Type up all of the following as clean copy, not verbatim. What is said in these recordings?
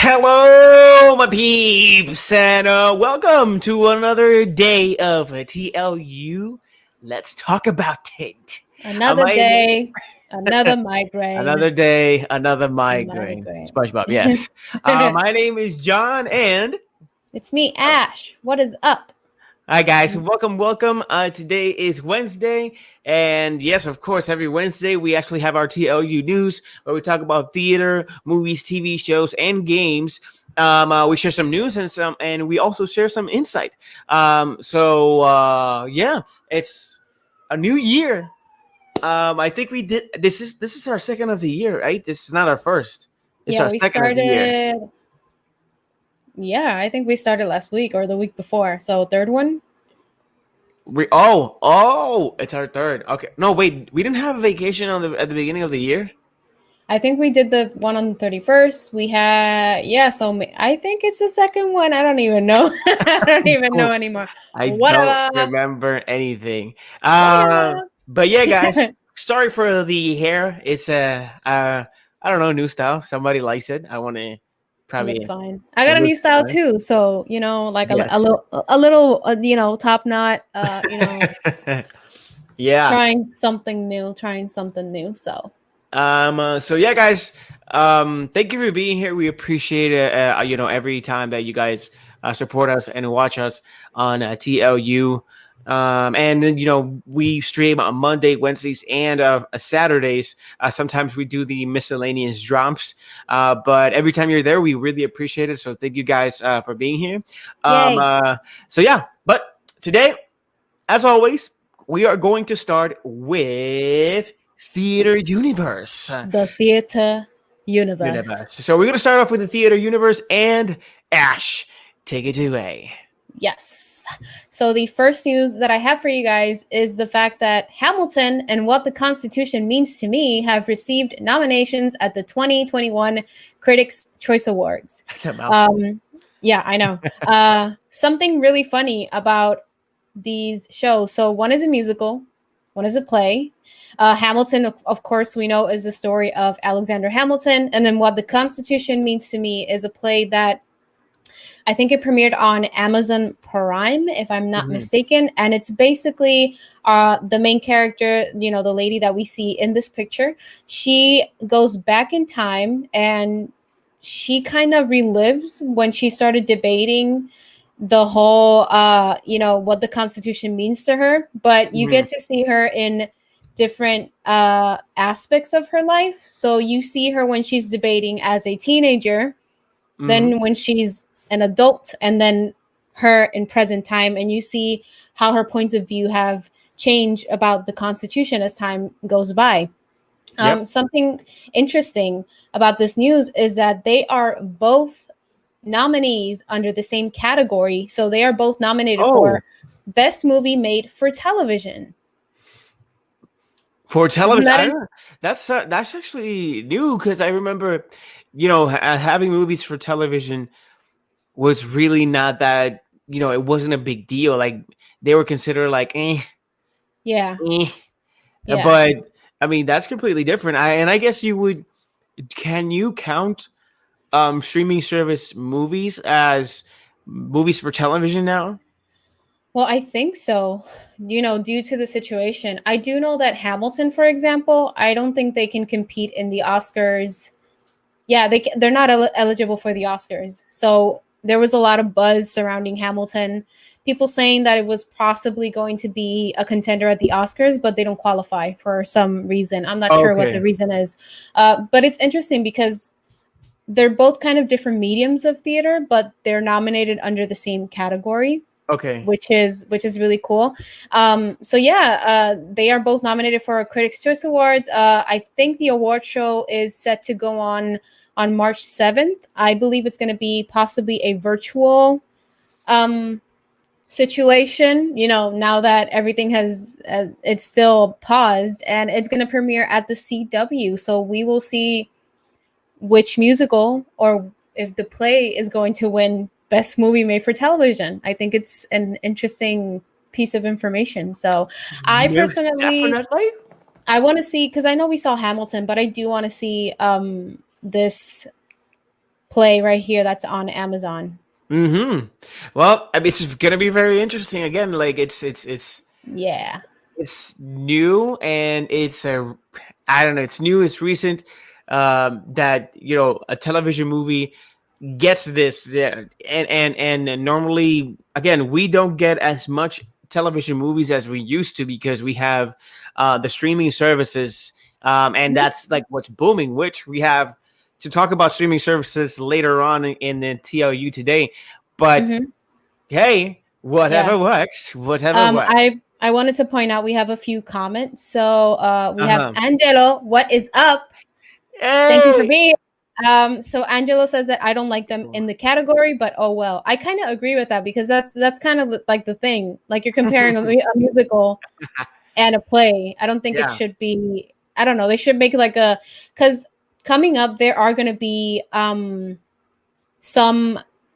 Hello, my peeps, and welcome to another day of TLU. Let's talk about it. Another My name, day, another migraine. another day, another migraine. Migraine. SpongeBob, yes. My name is John, and It's me, Ash. What is up? hi guys, welcome. Today is Wednesday, and yes, of course, every Wednesday we actually have our TLU news where we talk about theater, movies, TV shows, and games. We share some news and we also share some insight. Yeah, it's a new year. I think we did. This is our second of the year, right? This is not our first. It's Yeah, our we second of the year. started. Yeah, I think we started last week or the week before. So third one. It's our third. Okay, no, wait, we didn't have a vacation at the beginning of the year. I think we did the one on the 31st. We had So I think it's the second one. I don't even know. I don't even know anymore. I don't Whatever. remember anything. Whatever. But yeah, guys, sorry for the hair. It's I don't know, new style. Somebody likes it. I want to It probably looks fine. I it got a new looks style fine. too. So, like Yes. a little, top knot, Yeah. trying something new. So, So yeah, guys. Thank you for being here. We appreciate it. Every time that you guys support us and watch us on TLU. And then we stream on Monday, Wednesdays, and Saturdays. Sometimes we do the miscellaneous drops. But every time you're there, we really appreciate it. So thank you guys for being here. yay. So yeah, but today, as always, we are going to start with Theater Universe. The theater universe. So we're going to start off with the Theater Universe, and Ash, take it away. Yes. So the first news that I have for you guys is the fact that Hamilton and What the Constitution Means to Me have received nominations at the 2021 Critics' Choice Awards. That's a mouthful. Yeah, I know. Something really funny about these shows. So one is a musical, one is a play. Hamilton, of course, we know is the story of Alexander Hamilton. And then What the Constitution Means to Me is a play that I think it premiered on Amazon Prime, if I'm not mistaken. And it's basically the main character, the lady that we see in this picture. She goes back in time and she kind of relives when she started debating the whole, what the Constitution means to her. But you get to see her in different aspects of her life. So you see her when she's debating as a teenager, then when she's an adult, and then her in present time, and you see how her points of view have changed about the Constitution as time goes by. Something interesting about this news is that they are both nominees under the same category. So they are both nominated for Best Movie Made for Television. For television, that's actually new, because I remember, having movies for television was really not that, it wasn't a big deal. Like, they were considered like, Yeah. But I mean, that's completely different. I guess can you count streaming service movies as movies for television now? Well, I think so. Due to the situation, I do know that Hamilton, for example, I don't think they can compete in the Oscars. Yeah, they're not eligible for the Oscars. So there was a lot of buzz surrounding Hamilton. People saying that it was possibly going to be a contender at the Oscars, but they don't qualify for some reason. I'm not sure what the reason is. But it's interesting because they're both kind of different mediums of theater, but they're nominated under the same category. Okay. Which is really cool. They are both nominated for Critics' Choice Awards. I think the award show is set to go on March 7th. I believe it's going to be possibly a virtual situation, now that everything it's still paused, and it's going to premiere at the CW. So we will see which musical or if the play is going to win Best Movie Made for Television. I think it's an interesting piece of information. So I personally, I want to see, because I know we saw Hamilton, but I do want to see this play right here that's on Amazon. Mm-hmm. Well, I mean, it's gonna be very interesting. Again, like Yeah. it's new and it's a I don't know, it's new, it's recent, that a television movie gets this, yeah. And normally, again, we don't get as much television movies as we used to because we have the streaming services, and that's like what's booming, which we have to talk about streaming services later on in the TLU today. But Mm-hmm. hey, whatever Yeah. works, whatever works. I wanted to point out we have a few comments. So we have Uh-huh. Angelo. What is up? Thank you for Hey. being. So Angelo says that I don't like them in the category, but oh well. I kind of agree with that because that's kind of like the thing. Like you're comparing a musical and a play. I don't think it Yeah. should be. I don't know. They should make like because coming up there are going to be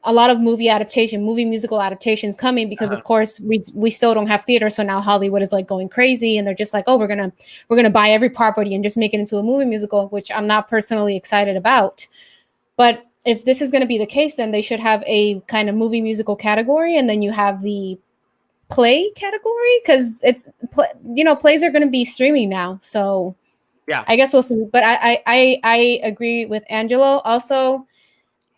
a lot of movie musical adaptations coming because of course we still don't have theater. So now Hollywood is like going crazy and they're just like, oh, we're gonna buy every property and just make it into a movie musical, which I'm not personally excited about. But if this is going to be the case, then they should have a kind of movie musical category, and then you have the play category because plays are going to be streaming now. So Yeah. I guess we'll see. But I agree with Angelo also.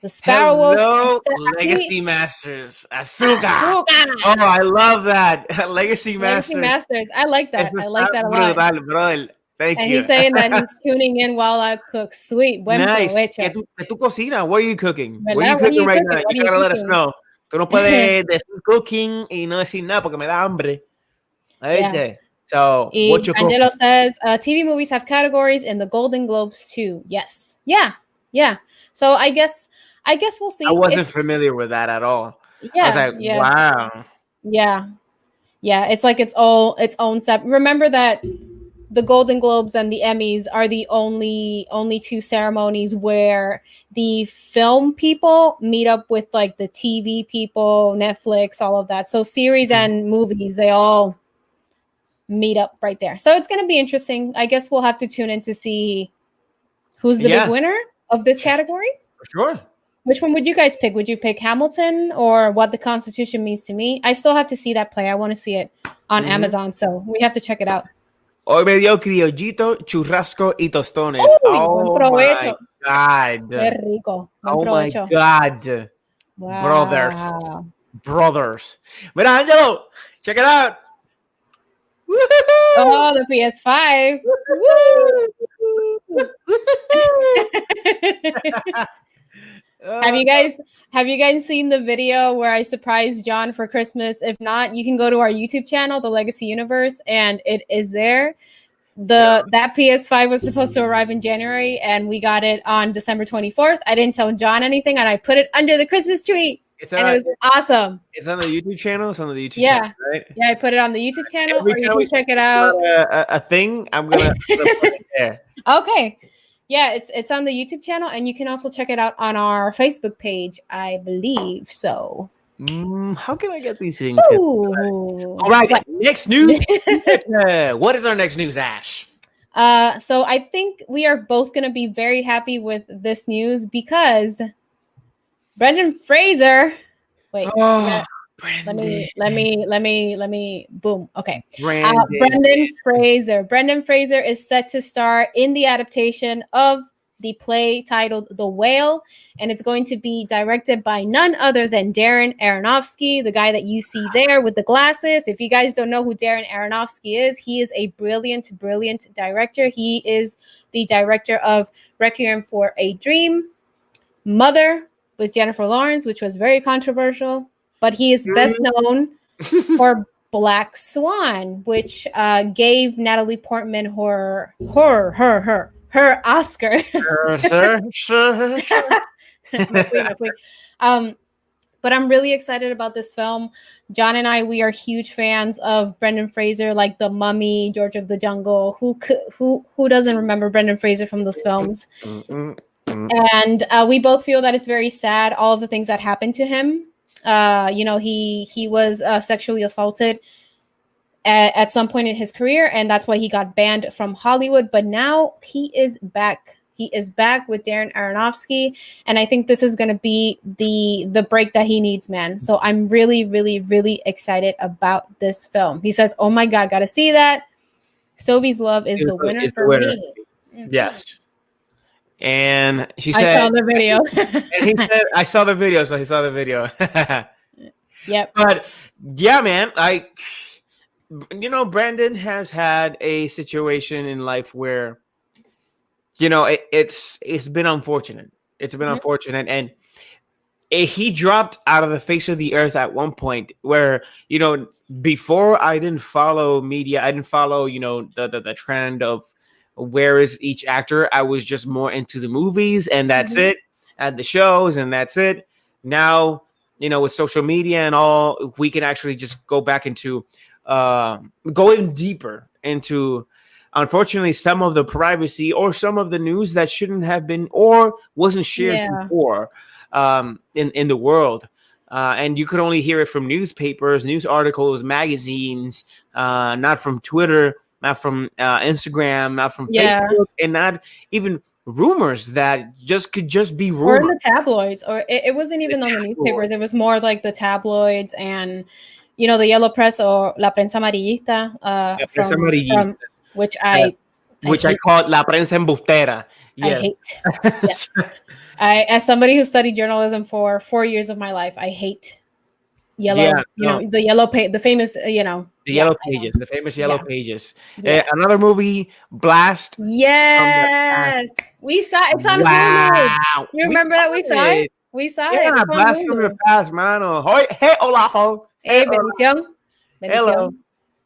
The Sparrow Wolf. Hello, Legacy Masters. Azúcar. Oh, I love that. Legacy Legacy Masters. Masters. I like that. Eso I like está that a lot. brutal, brother. Thank And you. he's saying that he's tuning in while I cook. Sweet. Buen Nice. provecho. ¿Qué tú cocinas? What are you cooking? ¿Verdad? What are you What are cooking you right cooking? now? What You are you gotta let us cooking? know. Tú no puedes decir cooking y no decir nada porque me da hambre. Yeah. So, what you cooking? Angelo says TV movies have categories in the Golden Globes too. Yes. Yeah. Yeah. So I guess we'll see. I wasn't familiar with that at all. Yeah. I was like, yeah. wow. Yeah. Yeah. It's like its own step. Remember that the Golden Globes and the Emmys are the only two ceremonies where the film people meet up with like the TV people, Netflix, all of that. So series and movies, they all meet up right there. So it's going to be interesting. I guess we'll have to tune in to see who's the big winner of this category. For sure. Which one would you guys pick? Would you pick Hamilton or What the Constitution Means to Me? I still have to see that play. I want to see it on Amazon, so we have to check it out. Hoy me dio criollito, churrasco y tostones. Oh my God. Qué rico. Oh my God. Wow. Brothers. Mira, Angelo, check it out. Oh, the PS5. Have you guys seen the video where I surprised John for Christmas? If not, you can go to our YouTube channel, The Legacy Universe, and it is there. That PS5 was supposed to arrive in January, and we got it on December 24th. I didn't tell John anything, and I put it under the Christmas tree. And it was awesome. It's on the YouTube channel. It's on the YouTube channel, right? Yeah, I put it on the YouTube channel. Or you can check it out. A thing. I'm gonna put it there. Okay. Yeah, it's on the YouTube channel, and you can also check it out on our Facebook page, I believe. So, how can I get these things? All right, next news. What is our next news, Ash? So I think we are both going to be very happy with this news because Brendan Fraser. Wait. Let me boom. Okay. Brendan Fraser. Brendan Fraser is set to star in the adaptation of the play titled The Whale, and it's going to be directed by none other than Darren Aronofsky, the guy that you see there with the glasses. If you guys don't know who Darren Aronofsky is, he is a brilliant director. He is the director of Requiem for a Dream, Mother with Jennifer Lawrence, which was very controversial. But he is best known for Black Swan, which gave Natalie Portman her Oscar. But I'm really excited about this film. John and I, we are huge fans of Brendan Fraser, like The Mummy, George of the Jungle. Who doesn't remember Brendan Fraser from those films? And we both feel that it's very sad, all of the things that happened to him. He was sexually assaulted at some point in his career, and that's why he got banned from Hollywood. But now he is back. He is back with Darren Aronofsky, and I think this is going to be the break that he needs, man. So I'm really, really, really excited about this film. He says, "Oh my God, gotta see that." Sylvie's Love is the winner for me. Mm-hmm. Yes. And she I said, saw the video. and he said, I saw the video, so he saw the video. Yep. But yeah, man, Brandon has had a situation in life where, it's been unfortunate. It's been unfortunate. And he dropped out of the face of the earth at one point where, before I didn't follow media, I didn't follow, the trend of where is each actor. I was just more into the movies and that's it, at the shows and that's it. Now, with social media and all, we can actually just go back into going deeper into, unfortunately, some of the privacy or some of the news that shouldn't have been or wasn't shared before in the world. And you could only hear it from newspapers, news articles, magazines, not from Twitter, not from Instagram, not from Facebook, and not even rumors that could just be rumors. Or in the tabloids, or it wasn't even on the newspapers. It was more like the tabloids and, the yellow press or La Prensa Amarillista, from which I call La Prensa Embustera. Yes. I hate. Yes. As somebody who studied journalism for 4 years of my life, I hate yellow, the yellow page, the famous, the yellow pages, the famous yellow pages. Another movie, Blast. Yes, we saw it's on Hulu. You remember that we saw it? We saw it. Yeah, Blast from the Past, mano. Hey, Olafo. Hey, bendición. Hello.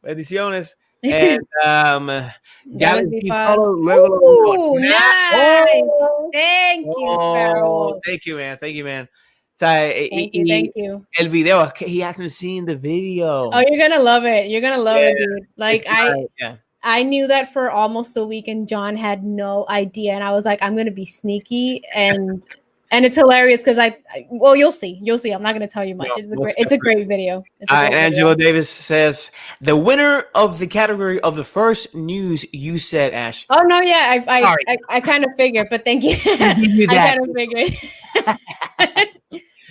Bendiciones. And nice. Thank you, Sparrow. Thank you, man. Thank you. Thank you. El video, he hasn't seen the video. Oh, you're gonna love it. You're gonna love it, dude. Like I knew that for almost a week, and John had no idea, and I was like, I'm gonna be sneaky, and it's hilarious because you'll see. I'm not gonna tell you much. It's a great video. Angela Davis says the winner of the category of the first news you said, Ash. Oh no, yeah, I kind of figured, but thank you. I kind of figured.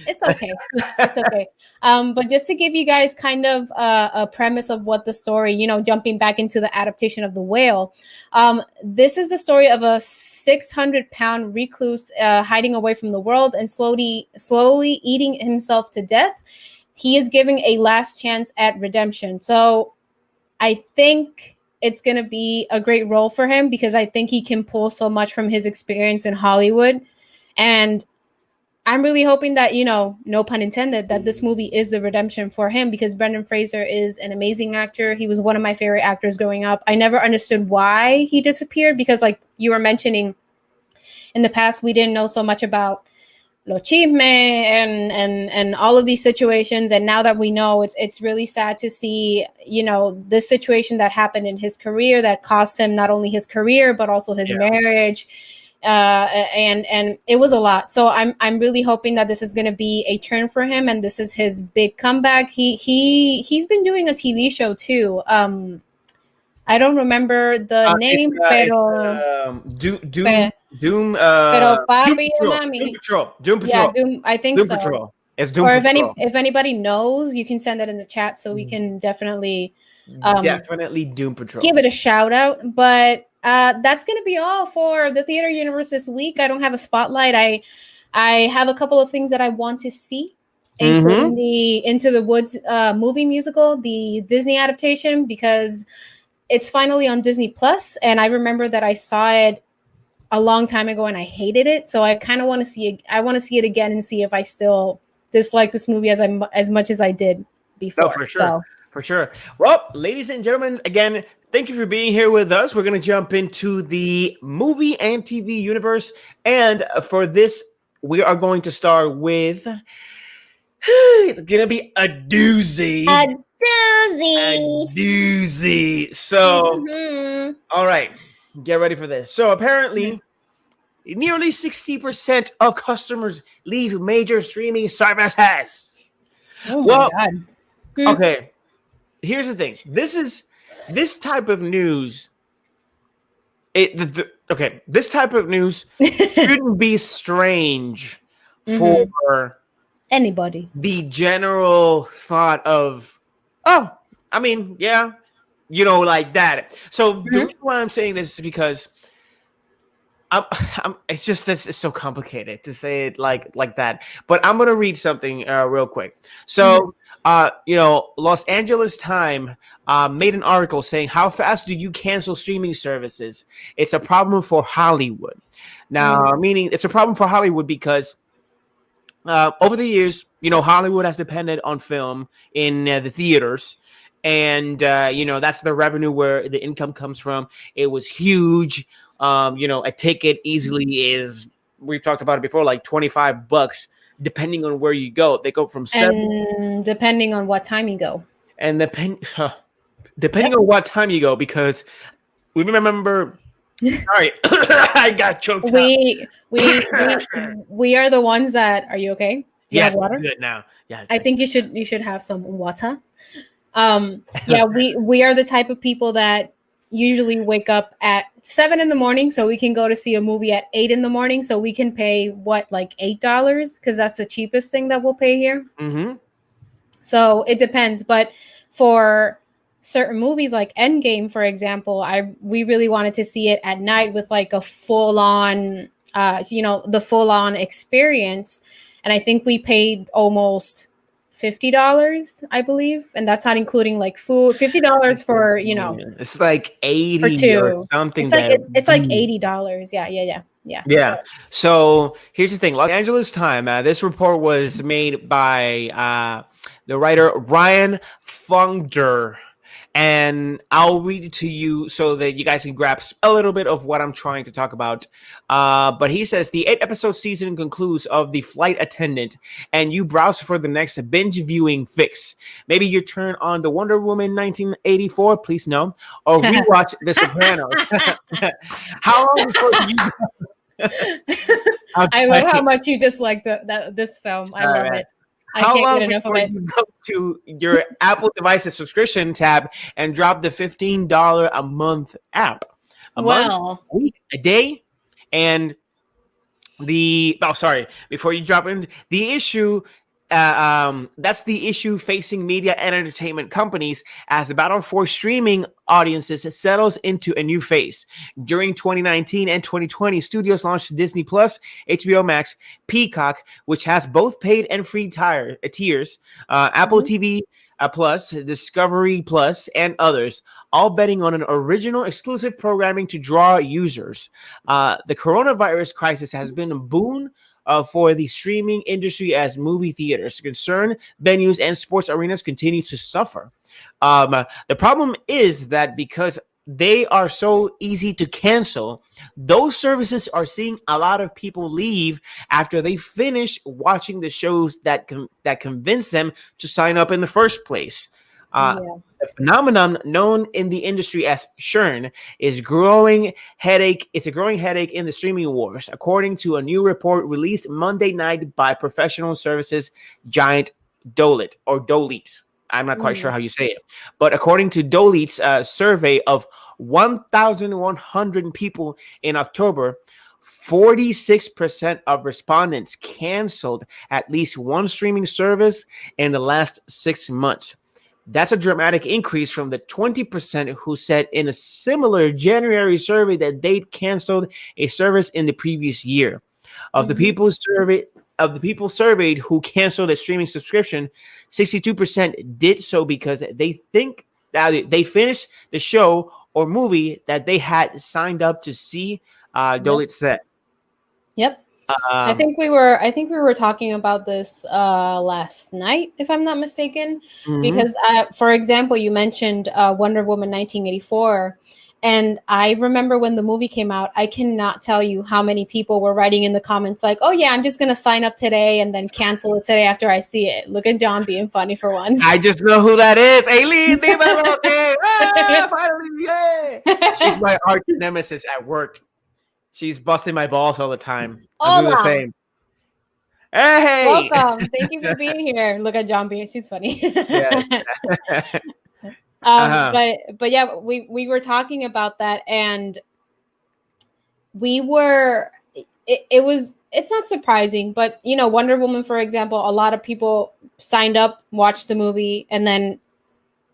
It's okay. It's okay. But just to give you guys kind of a premise of what the story, jumping back into the adaptation of The Whale, this is the story of a 600-pound recluse hiding away from the world and slowly eating himself to death. He is giving a last chance at redemption. So I think it's going to be a great role for him because I think he can pull so much from his experience in Hollywood. And I'm really hoping that, no pun intended, that this movie is the redemption for him because Brendan Fraser is an amazing actor. He was one of my favorite actors growing up. I never understood why he disappeared because, like you were mentioning, in the past, we didn't know so much about lo chisme and all of these situations. And now that we know, it's really sad to see, this situation that happened in his career that cost him not only his career, but also his marriage. And it was a lot. So I'm really hoping that this is going to be a turn for him, and this is his big comeback. He's been doing a TV show too. I don't remember the name, pero Doom Patrol. Yeah, Doom. I think Doom so. Patrol. It's Doom or Patrol. if anybody knows, you can send it in the chat so we can definitely Doom Patrol. Give it a shout out. But that's going to be all for the theater universe this week. I don't have a spotlight. I have a couple of things that I want to see, including the Into the Woods movie musical, the Disney adaptation, because it's finally on Disney Plus. And I remember that I saw it a long time ago and I hated it. So I kind of want to see it. I want to see it again and see if I still dislike this movie as much as I did before. Oh, for sure. For sure. Well, ladies and gentlemen, again, thank you for being here with us. We're going to jump into the movie and TV universe. And for this, we are going to start with, it's going to be a doozy. A doozy. So, all right, get ready for this. So apparently, nearly 60% of customers leave major streaming services. Oh my God. Okay. Here's the thing. This type of news. okay, this type of news shouldn't be strange Hmm. for Anybody. the general thought of, oh, I mean, yeah, like that. So the Hmm. reason why I'm saying this is because it's just this is so complicated to say it like that. But I'm gonna read something real quick. Hmm. So, Los Angeles Times made an article saying, "How fast do you cancel streaming services? It's a problem for Hollywood." Now, meaning it's a problem for Hollywood because over the years, Hollywood has depended on film in the theaters. And, that's the revenue where the income comes from. It was huge. A ticket easily is, we've talked about it before, like $25, depending on where you go. They go from And depending on what time you go. and depending Yep. on what time you go, because we remember, sorry, I got choked up. We are the ones that, are you okay? You have Yes, water? good now. Yeah, I think you should have some water. Yeah, we are the type of people that usually wake up at 7 in the morning so we can go to see a movie at 8 in the morning, so we can pay what, like $8, because that's the cheapest thing that we'll pay here. Mm-hmm. So it depends, but for certain movies like Endgame, for example, we really wanted to see it at night with like a full on, the full on experience, and I think we paid almost $50, I believe, and that's not including like food. $50 for It's like for 80 or two. something It's like that it's like $80. Yeah. yeah. So. So here's the thing. Los Angeles Times. This report was made by the writer Ryan Fungder. And I'll read it to you so that you guys can grasp a little bit of what I'm trying to talk about. But he says the 8-episode season concludes of The Flight Attendant, and you browse for the next binge viewing fix. Maybe you turn on the Wonder Woman 1984, please no, or rewatch The Sopranos. How long before you? I love how much you dislike this film. I love it. I How can't long get enough of before it. you go to your Apple devices subscription tab and drop the $15 a month app? A month, a week, a day? And before you drop in, the issue that's the issue facing media and entertainment companies as the battle for streaming audiences settles into a new phase. During 2019 and 2020, studios launched Disney Plus, HBO Max, Peacock, which has both paid and free tiers, Apple TV Plus, Discovery Plus, and others, all betting on an original exclusive programming to draw users. The coronavirus crisis has been a boon for the streaming industry as movie theaters, concerned venues, and sports arenas continue to suffer. The problem is that because they are so easy to cancel, those services are seeing a lot of people leave after they finish watching the shows that convince them to sign up in the first place. The phenomenon known in the industry as churn is a growing headache in the streaming wars, according to a new report released Monday night by professional services giant Dolit. I'm not quite sure how you say it, but according to Dolit's survey of 1,100 people in October, 46% of respondents canceled at least one streaming service in the last 6 months. That's a dramatic increase from the 20% who said in a similar January survey that they'd canceled a service in the previous year. Of the people surveyed who canceled a streaming subscription, 62% did so because they think that they finished the show or movie that they had signed up to see. Dolit said. Yep. I think we were talking about this last night, if I'm not mistaken, because for example, you mentioned Wonder Woman 1984, and I remember when the movie came out, I cannot tell you how many people were writing in the comments like, "Oh yeah, I'm just gonna sign up today and then cancel it today after I see it." Look at John being funny for once. I just know who that is. Aileen, okay. Finally, yeah. She's my arch nemesis at work. She's busting my balls all the time. I do the same. Hey, welcome. Thank you for being here. Look at John being. She's funny. Yeah. But yeah, we were talking about that, and we were. It's not surprising, but you know, Wonder Woman, for example, a lot of people signed up, watched the movie, and then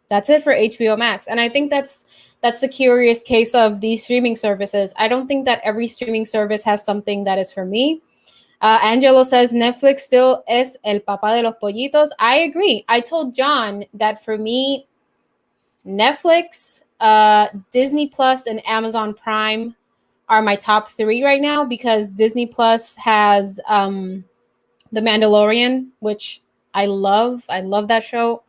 that's it for HBO Max. And I think that's the curious case of these streaming services. I don't think that every streaming service has something that is for me. Angelo says Netflix still es el papá de los pollitos. I agree. I told John that for me, Netflix, Disney Plus, and Amazon Prime are my top 3 right now, because Disney Plus has The Mandalorian, which I love. I love that show.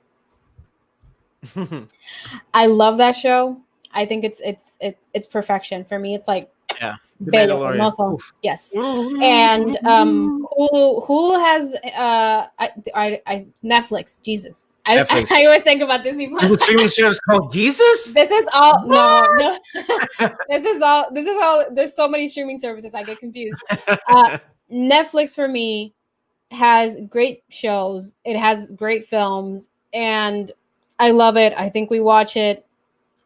I love that show. I think it's perfection for me. It's like The bello, Mandalorian. hermoso. Yes. And Hulu has Netflix. Jesus. Netflix. I always think about Disney Plus. The streaming service called Jesus? This is all no. This is all there's so many streaming services, I get confused. Netflix for me has great shows. It has great films, and I love it. I think we watch it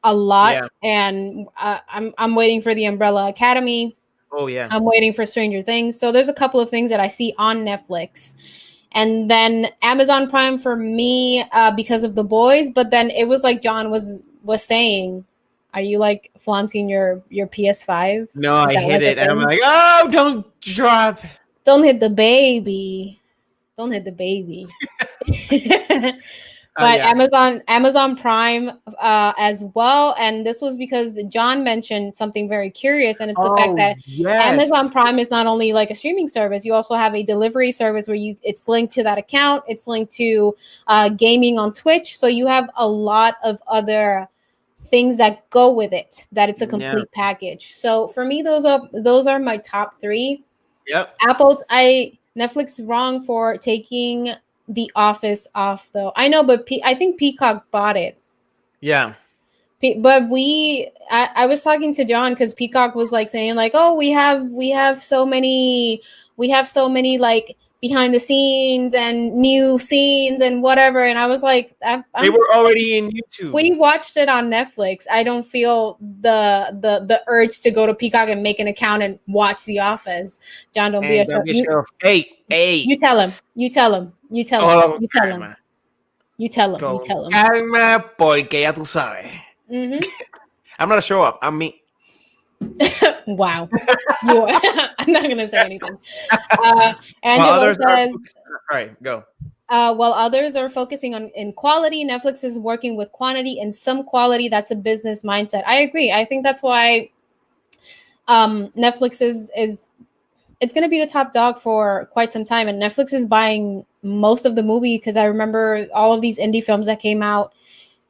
a lot, and I'm waiting for the Umbrella Academy. Oh yeah. I'm waiting for Stranger Things. So there's a couple of things that I see on Netflix. And then Amazon Prime for me, because of The Boys. But then it was like John was saying, are you like flaunting your PS5? No, I hit it. And I'm like, oh, don't drop. Don't hit the baby. Don't hit the baby. But Amazon Prime as well. And this was because John mentioned something very curious, and it's the fact that Amazon Prime is not only like a streaming service, you also have a delivery service where it's linked to that account. It's linked to gaming on Twitch. So you have a lot of other things that go with it, that it's a complete package. So for me, those are my top 3. Yep. Netflix wrong for taking The Office off, though. I know, but I think Peacock bought it. Yeah. But I was talking to John, because Peacock was like saying like, oh, we have so many like behind the scenes and new scenes and whatever. And I was like, they were already in YouTube. We watched it on Netflix. I don't feel the urge to go to Peacock and make an account and watch The Office. John, don't be a sheriff. Hey. You tell him. Calma, porque ya tú sabes. Mm-hmm. I'm not a show off. I'm me. Wow. I'm not gonna say anything. Angelo says, all right, go. While others are focusing in quality, Netflix is working with quantity and some quality. That's a business mindset. I agree. I think that's why Netflix is it's going to be the top dog for quite some time. And Netflix is buying most of the movie, because I remember all of these indie films that came out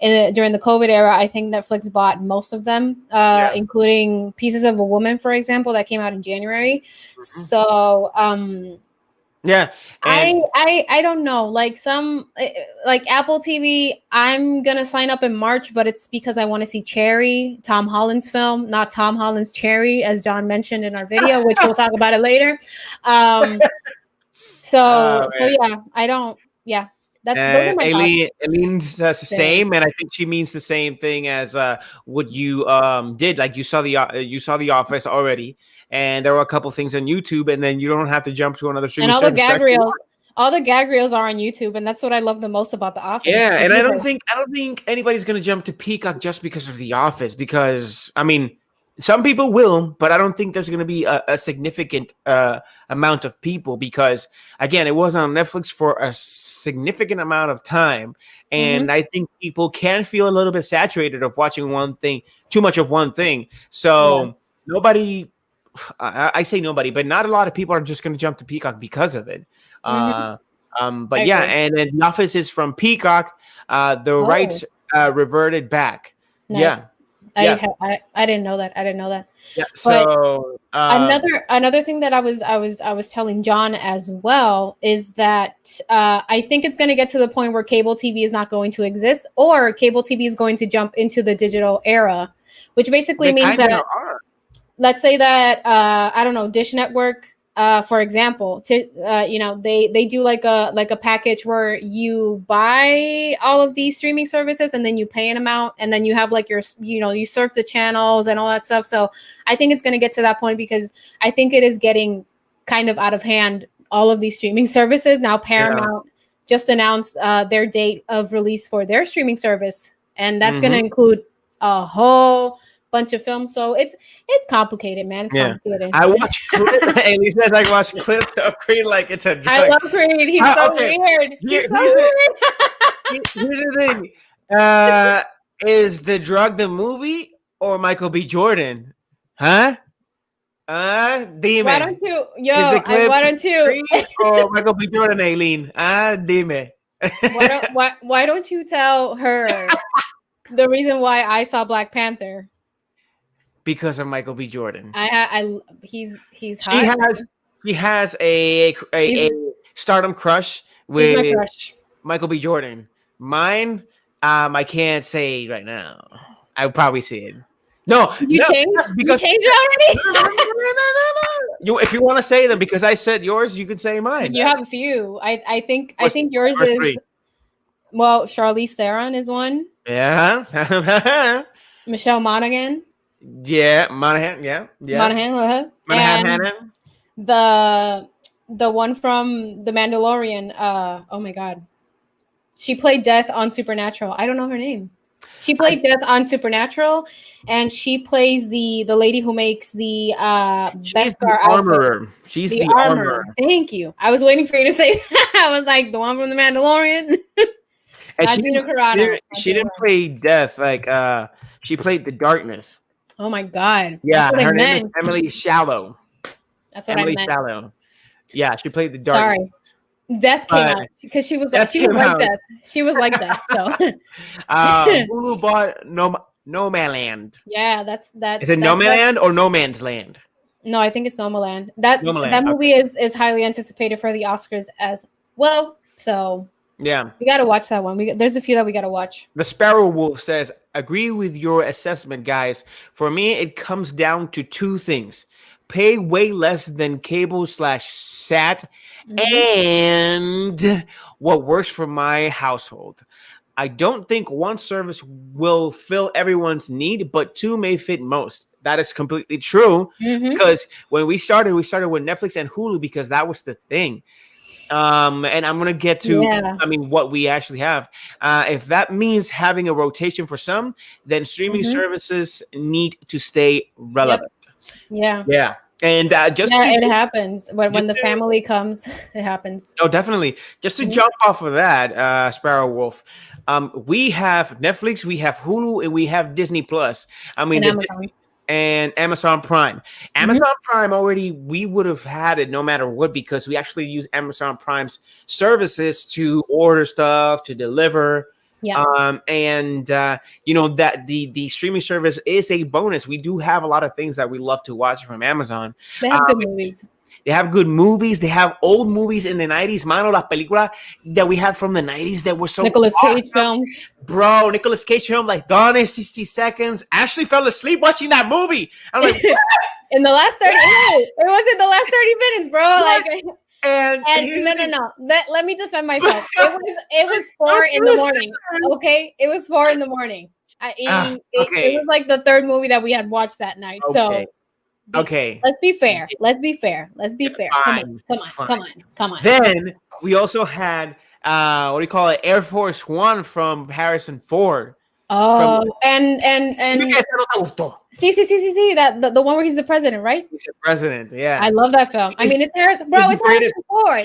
during the COVID era. I think Netflix bought most of them, including Pieces of a Woman, for example, that came out in January. Mm-hmm. So, I don't know, like like Apple TV, I'm gonna sign up in March, but it's because I want to see Cherry, Tom Holland's film, not Tom Holland's Cherry, as John mentioned in our video, which we'll talk about it later. So yeah, I don't. Yeah, those are my Eileen's the same, and I think she means the same thing as what you did. Like you saw the Office already, and there were a couple things on YouTube, and then you don't have to jump to another streaming service. And all the gag reels are on YouTube, and that's what I love the most about The Office. Yeah, and I don't think anybody's gonna jump to Peacock just because of The Office, because I mean, some people will, but I don't think there's going to be a significant amount of people, because, again, it was on Netflix for a significant amount of time. And I think people can feel a little bit saturated of watching one thing, too much of one thing. So nobody, I say nobody, but not a lot of people are just going to jump to Peacock because of it. But yeah, and then The Office is from Peacock. The rights reverted back. Nice. Yeah. I didn't know that. Yeah. So another thing that I was telling John as well is that I think it's going to get to the point where cable TV is not going to exist, or cable TV is going to jump into the digital era, which basically means that let's say that I don't know, Dish Network for example, they do like a package where you buy all of these streaming services and then you pay an amount and then you have like your, you surf the channels and all that stuff. So I think it's going to get to that point because I think it is getting kind of out of hand, all of these streaming services. Now Paramount just announced their date of release for their streaming service, and that's going to include a whole bunch of films. So it's complicated, man. It's complicated. I watch clips. He says I watch clips of Creed like it's a drug. I love Creed. He's so weird. He's so weird. Here's the thing. Is The Drug the movie or Michael B. Jordan? Huh? Dime. Why don't you, why don't you? Or Michael B. Jordan, Aileen? Dime. why don't you tell her the reason why I saw Black Panther? Because of Michael B. Jordan. He's hot. She has a stardom crush with my crush. Michael B. Jordan. Mine, I can't say right now. I would probably see it. No, you changed it already. No. If you want to say them, because I said yours, you could say mine. You have a few. I think yours is three. Well, Charlize Theron is one. Yeah. Michelle Monaghan. Yeah, Monaghan. Yeah. Monaghan. Monaghan. The one from The Mandalorian. Oh my God, she played Death on Supernatural. I don't know her name. She played Death on Supernatural, and she plays the lady who makes the Beskar armorer. She's the armorer. Thank you. I was waiting for you to say that. I was like, the one from The Mandalorian. And she didn't play Death. Like she played the darkness. Oh my God. Yeah, her name is Emily Shallow. That's what I meant. Shallow. Yeah, she played the darkness. Sorry. Death came out because she was like Death. She was like Death. So who bought No Man Land? Yeah, that's that. Is it No Man Land or No Man's Land? No, I think it's No Man Land. That movie is highly anticipated for the Oscars as well. So yeah, we got to watch that one. There's a few that we got to watch. The Sparrow Wolf says, agree with your assessment, guys. For me, it comes down to two things. Pay way less than cable/sat and what works for my household. I don't think one service will fill everyone's need, but two may fit most. That is completely true because when we started with Netflix and Hulu because that was the thing. And I'm going to get to, what we actually have. If that means having a rotation for some, then streaming services need to stay relevant. Yep. Yeah. And it happens when the family comes. It happens. Oh, definitely. Just to jump off of that, Sparrow Wolf. We have Netflix, we have Hulu, and we have Disney Plus. I mean, and Amazon Prime. Amazon Prime already, we would have had it no matter what because we actually use Amazon Prime's services to order stuff, to deliver. Yeah. That the streaming service is a bonus. We do have a lot of things that we love to watch from Amazon. They have good movies. They have good movies. They have old movies in the 90s. Mano, las películas that we had from the 90s that were so Nicolas Cage films. Bro, Nicolas Cage film like Gone in 60 Seconds. Ashley fell asleep watching that movie. I'm like, in the last 30 minutes. It was in the last 30 minutes, bro. What? Like And no. Let me defend myself. It was 4 in the morning. Okay, it was 4 in the morning. It was like the third movie that we had watched that night. Okay. So okay, let's be fair. Come on. Then we also had Air Force One from Harrison Ford. Oh, and see that the one where he's the president, right? He's the president, yeah. I love that film. I mean, it's Harrison Ford.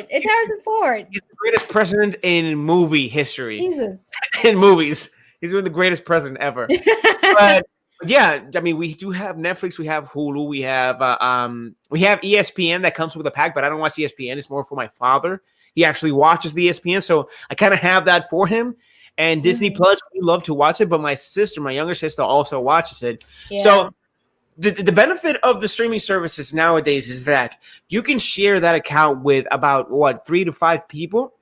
It's Harrison Ford. He's the greatest president in movie history. Jesus. In movies, he's been the greatest president ever. But yeah, I mean, we do have Netflix, we have Hulu, we have ESPN that comes with a pack, but I don't watch ESPN. It's more for my father. He actually watches the ESPN, so I kind of have that for him. And Disney Plus, we love to watch it, but my younger sister, also watches it. Yeah. So the benefit of the streaming services nowadays is that you can share that account with about 3 to 5 people,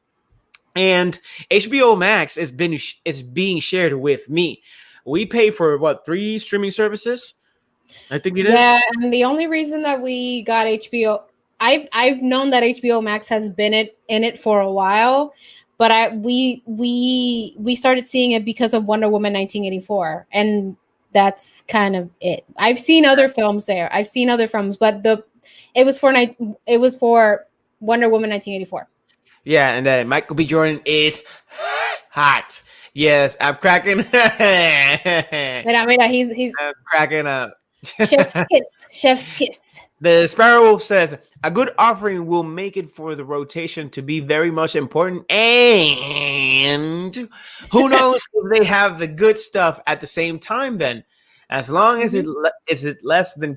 and HBO Max is being shared with me. We pay for 3 streaming services? I think it is. Yeah, and the only reason that we got HBO I've known that HBO Max has been in it for a while, but we started seeing it because of Wonder Woman 1984, and that's kind of it. I've seen other films there. I've seen other films, but it was for Wonder Woman 1984. Yeah, and then Michael B. Jordan is hot. Yes, I'm cracking. Mira, he's I'm cracking up. chef's kiss, chef's kiss. The Sparrow says a good offering will make it for the rotation to be very much important, and who knows if they have the good stuff at the same time. Then, as long as it's less than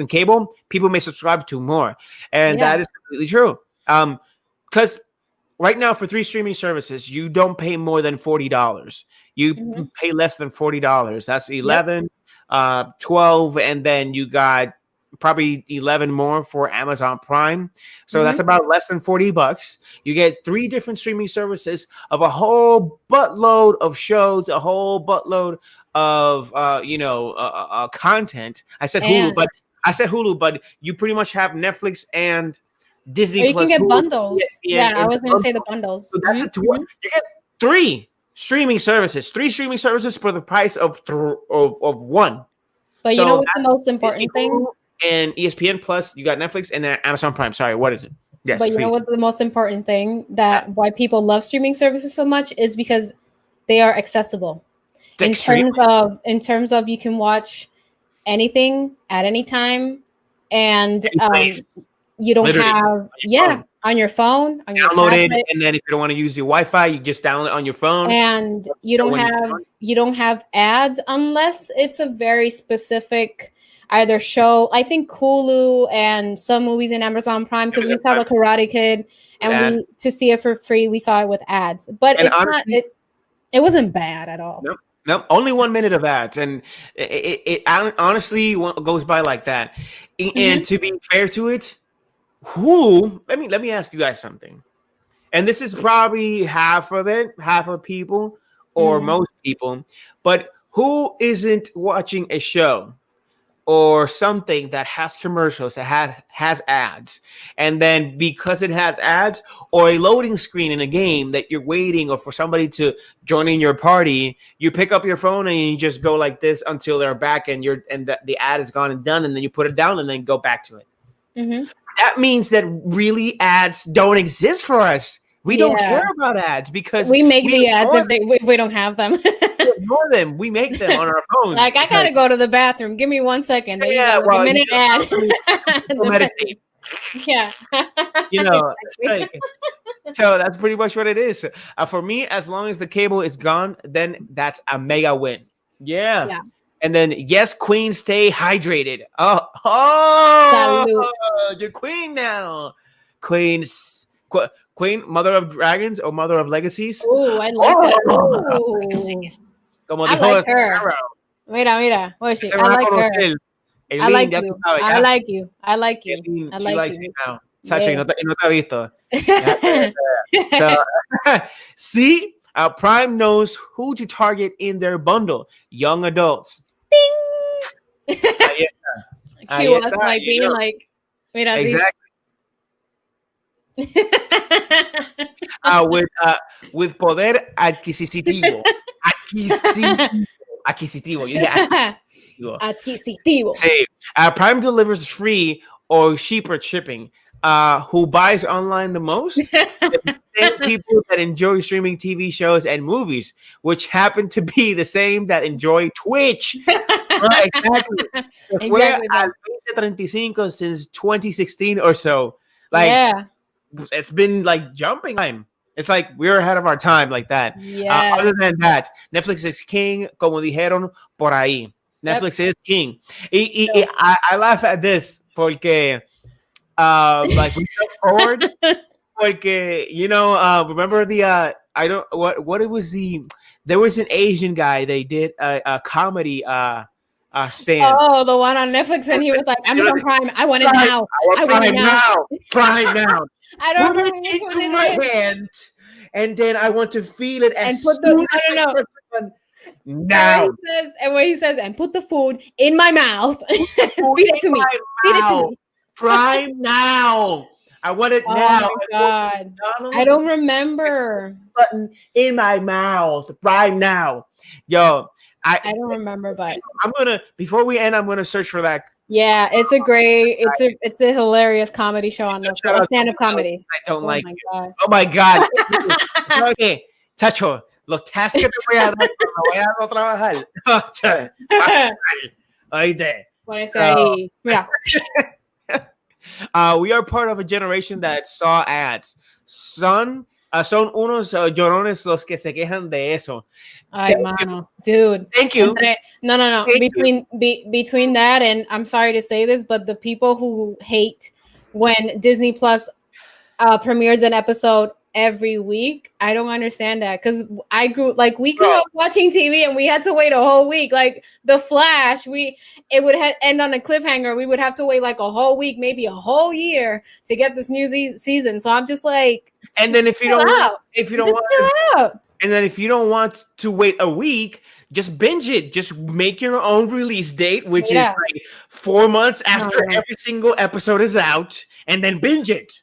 cable, people may subscribe to more, and that is completely true. Because right now for 3 streaming services, you don't pay more than $40. You pay less than $40. That's 11, 12, and then you got probably 11 more for Amazon Prime. So that's about less than $40. You get 3 different streaming services of a whole buttload of shows, a whole buttload of content. I said Hulu, but you pretty much have Netflix and Disney. Or you Plus can get Hulu, bundles. ESPN, I was going to say the bundles. So that's you get 3 streaming services for the price of one. But so you know what's the most important thing? And ESPN Plus, you got Netflix and Amazon Prime. Sorry, what is it? Yes, but you know what's the most important thing that why people love streaming services so much is because they are accessible. In terms of you can watch anything at any time, and you don't have on your phone, on your download tablet. it, and then if you don't want to use your Wi-Fi, you just download it on your phone. And you don't have ads unless it's a very specific either show. I think Hulu and some movies in Amazon Prime, because we saw The Karate Kid, and to see it for free, we saw it with ads. But it wasn't bad at all. No, only 1 minute of ads, and it honestly goes by like that. And to be fair to it, let me ask you guys something, and this is probably half of people or most people, but who isn't watching a show or something that has commercials, that has ads, and then because it has ads or a loading screen in a game that you're waiting or for somebody to join in your party, you pick up your phone and you just go like this until they're back and the ad is gone and done, and then you put it down and then go back to it. That means that really ads don't exist for us. We don't care about ads because we make the ads if we don't have them. We ignore them. We make them on our phones. Like, I gotta go to the bathroom. Give me 1 second. Yeah, well, a minute ad. Meditate. Yeah. So that's pretty much what it is. For me, as long as the cable is gone, then that's a mega win. Yeah. And then, yes, Queen, stay hydrated. You're Queen now. Queen, Mother of Dragons or Mother of Legacies. Oh, I like that. I like her. Mira. Oye, I like her. Aileen, I like you. I like you. Aileen, I she like likes you. me now. Sacha, no te ha visto. So, see, Prime knows who to target in their bundle. Young adults. Ding! Cue us by being like, mira, exactly. With poder adquisitivo. Adquisitivo. Adquisitivo. Say, Prime delivers free or cheaper shipping. Who buys online the most? The same people that enjoy streaming TV shows and movies, which happen to be the same that enjoy Twitch. Right, exactly. We're at 35 since 2016 or so. Like, it's been like jumping time. It's like we're ahead of our time, like that. Other than that, Netflix is king, como dijeron por ahí. Netflix is king. I laugh at this porque, like, we go forward, porque, remember what it was there was an Asian guy, they did a comedy stand. Oh, the one on Netflix, and he was like, Amazon Prime, I want it now. I want it now. Prime now. I don't put it into my hand, and then I want to feel it and put now. And where he says, and put the food in my mouth. Feed it to me. Prime Now. I want it Oh now. my God. I don't remember. Button in my mouth. Prime Now. Yo, I don't remember, but I'm gonna before we end, I'm gonna search for that. yeah, it's a hilarious comedy show on Shout Netflix. out Stand-up comedy. I don't Oh like my it. God. Oh my God. Okay, Tacho, los tasks que te voy a dar cuando vayas a trabajar. Oíste. Ponerse ahí. Mira. We are part of a generation that saw ads. Son unos llorones los que se quejan de eso. Ay, mano, dude. Thank you. No. Between that and I'm sorry to say this, but the people who hate when Disney Plus premieres an episode every week, I don't understand that because we grew up watching TV and we had to wait a whole week. Like The Flash, it would end on a cliffhanger. We would have to wait like a whole week, maybe a whole year to get this new season. So I'm just like, and then if you don't want to wait a week, just binge it. Just make your own release date, which is like 4 months after every single episode is out, and then binge it.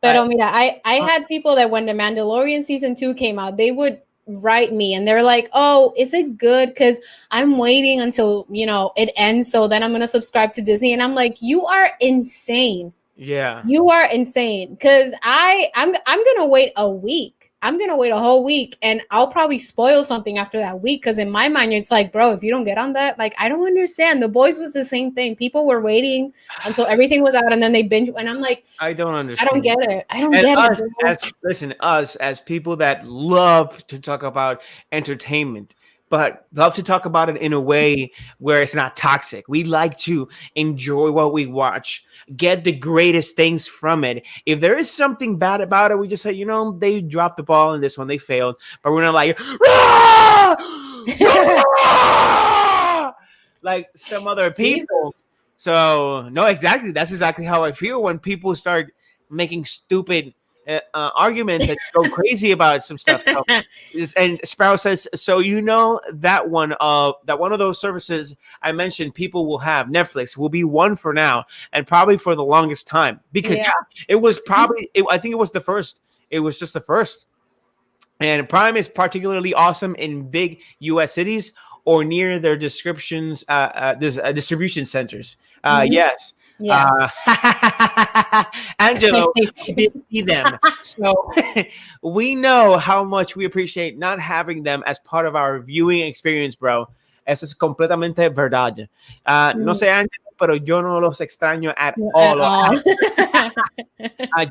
Pero mira, I had people that when The Mandalorian season 2 came out, they would write me and they're like, oh, is it good? Because I'm waiting until, it ends. So then I'm going to subscribe to Disney. And I'm like, you are insane. Yeah. You are insane. Because I'm going to wait a week. I'm going to wait a whole week and I'll probably spoil something after that week. Because in my mind, it's like, bro, if you don't get on that, like, I don't understand. The Boys was the same thing. People were waiting until everything was out and then they binge. And I'm like, I don't understand. I don't get it. I don't get it. Us as people that love to talk about entertainment, but love to talk about it in a way where it's not toxic. We like to enjoy what we watch, get the greatest things from it. If there is something bad about it, we just say, they dropped the ball in this one, they failed. But we're not like, like some other people. Jesus. So, no, exactly. That's exactly how I feel when people start making stupid arguments that go crazy about some stuff. And Sparrow says, so that one of those services I mentioned people will have, Netflix will be one for now and probably for the longest time because it was probably I think it was the first. It was just the first. And Prime is particularly awesome in big US cities or near their distribution centers. Yes. Yeah. Angelo did see them. So we know how much we appreciate not having them as part of our viewing experience, bro. Eso es completamente verdad. No sé, Angelo, pero yo no los extraño at all.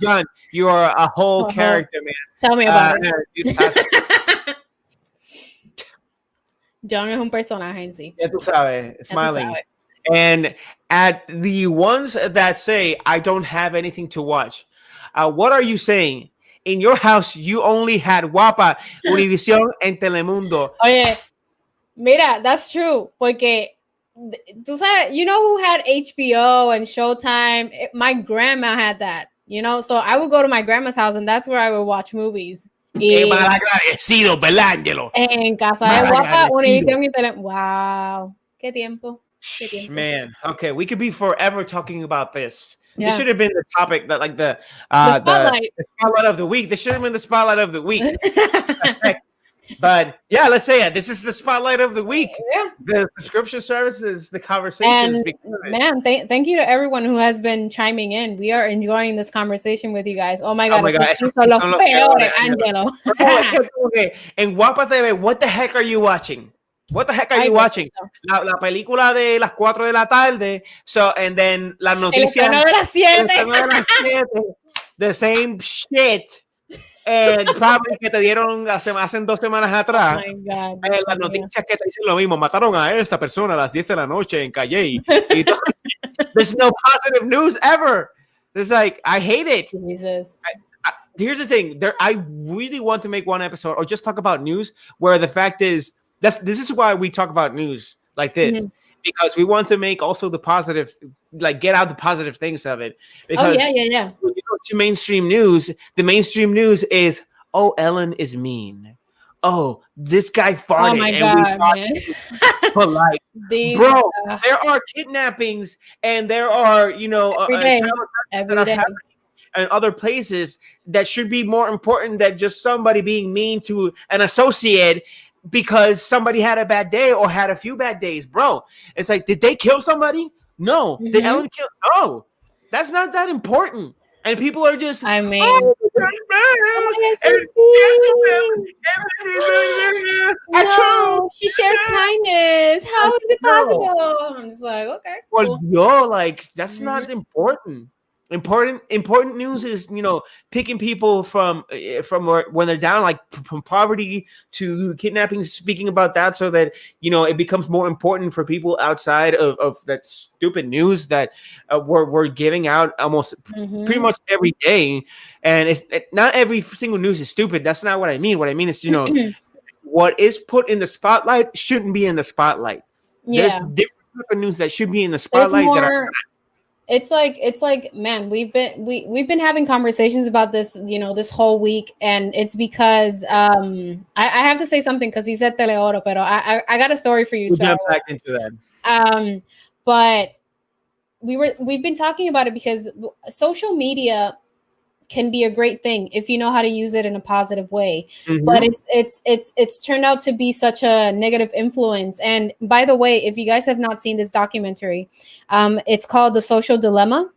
John, you are a whole character, man. Tell me about it. John es un personaje en sí. Ya tú sabes, smiling. And at the ones that say, I don't have anything to watch, what are you saying? In your house, you only had Guapa, Univision, and Telemundo. Oye, mira, that's true. Porque, tú sabes, who had HBO and Showtime? My grandma had that, So I would go to my grandma's house, and that's where I would watch movies. Qué malagradecido, ¿verdad, Angelo? En casa de Guapa, Univision y Telemundo. Wow, qué tiempo. Man, okay, we could be forever talking about this. Yeah. This should have been the topic that, like the spotlight of the week. This should have been the spotlight of the week. But yeah, let's say it. This is the spotlight of the week. Yeah. The subscription services, the conversations. Man, thank you to everyone who has been chiming in. We are enjoying this conversation with you guys. Oh my God, son los peores, Angelo. En Guapa TV, what the heck are you watching? What the heck are you watching? La película de las 4 de la tarde. So, and then las noticias. El de las 7. The same shit. And probably que te dieron hace 2 semanas atrás. Oh my God, las noticias que te dicen lo mismo. Mataron a esta persona a las 10 de la noche en Calle. There's no positive news ever. It's like, I hate it. Jesus. Here's the thing. I really want to make one episode or just talk about news where the fact is, this is why we talk about news like this, because we want to make also the positive, like get out the positive things of it. Because when you go to mainstream news, the mainstream news is, oh, Ellen is mean. oh, this guy Oh farted, my and we god, thought, man. but like, These bro, there are kidnappings and there are, every day, child abductions that every are day. happening in other places that should be more important than just somebody being mean to an associate because somebody had a bad day or had a few bad days, bro. It's like, did they kill somebody? No. Did Mhm. Ellen kill? No. That's not that important. And people are just, I mean, oh, that's bad. oh my And gosh, Achoo! no, she shares kindness. How is it No. possible? I'm just like, okay, Well, cool. yo, like that's Mhm. not important. Important news is picking people from when they're down, like from poverty to kidnapping. Speaking about that, so that it becomes more important for people outside of that stupid news that we're giving out almost pretty Mhm. much every day. And not every single news is stupid. That's not what I mean. What I mean is what is put in the spotlight shouldn't be in the spotlight. There's Yeah. different type of news that should be in the There's spotlight that are more. It's like, man, we've been having conversations about this, this whole week, and it's because I have to say something because he said Telehoro, pero I got a story for you, we jump Sparrow. back into that. But we've been talking about it because social media can be a great thing if you know how to use it in a positive way, but Mm-hmm. it's turned out to be such a negative influence. And by the way, if you guys have not seen this documentary, it's called The Social Dilemma.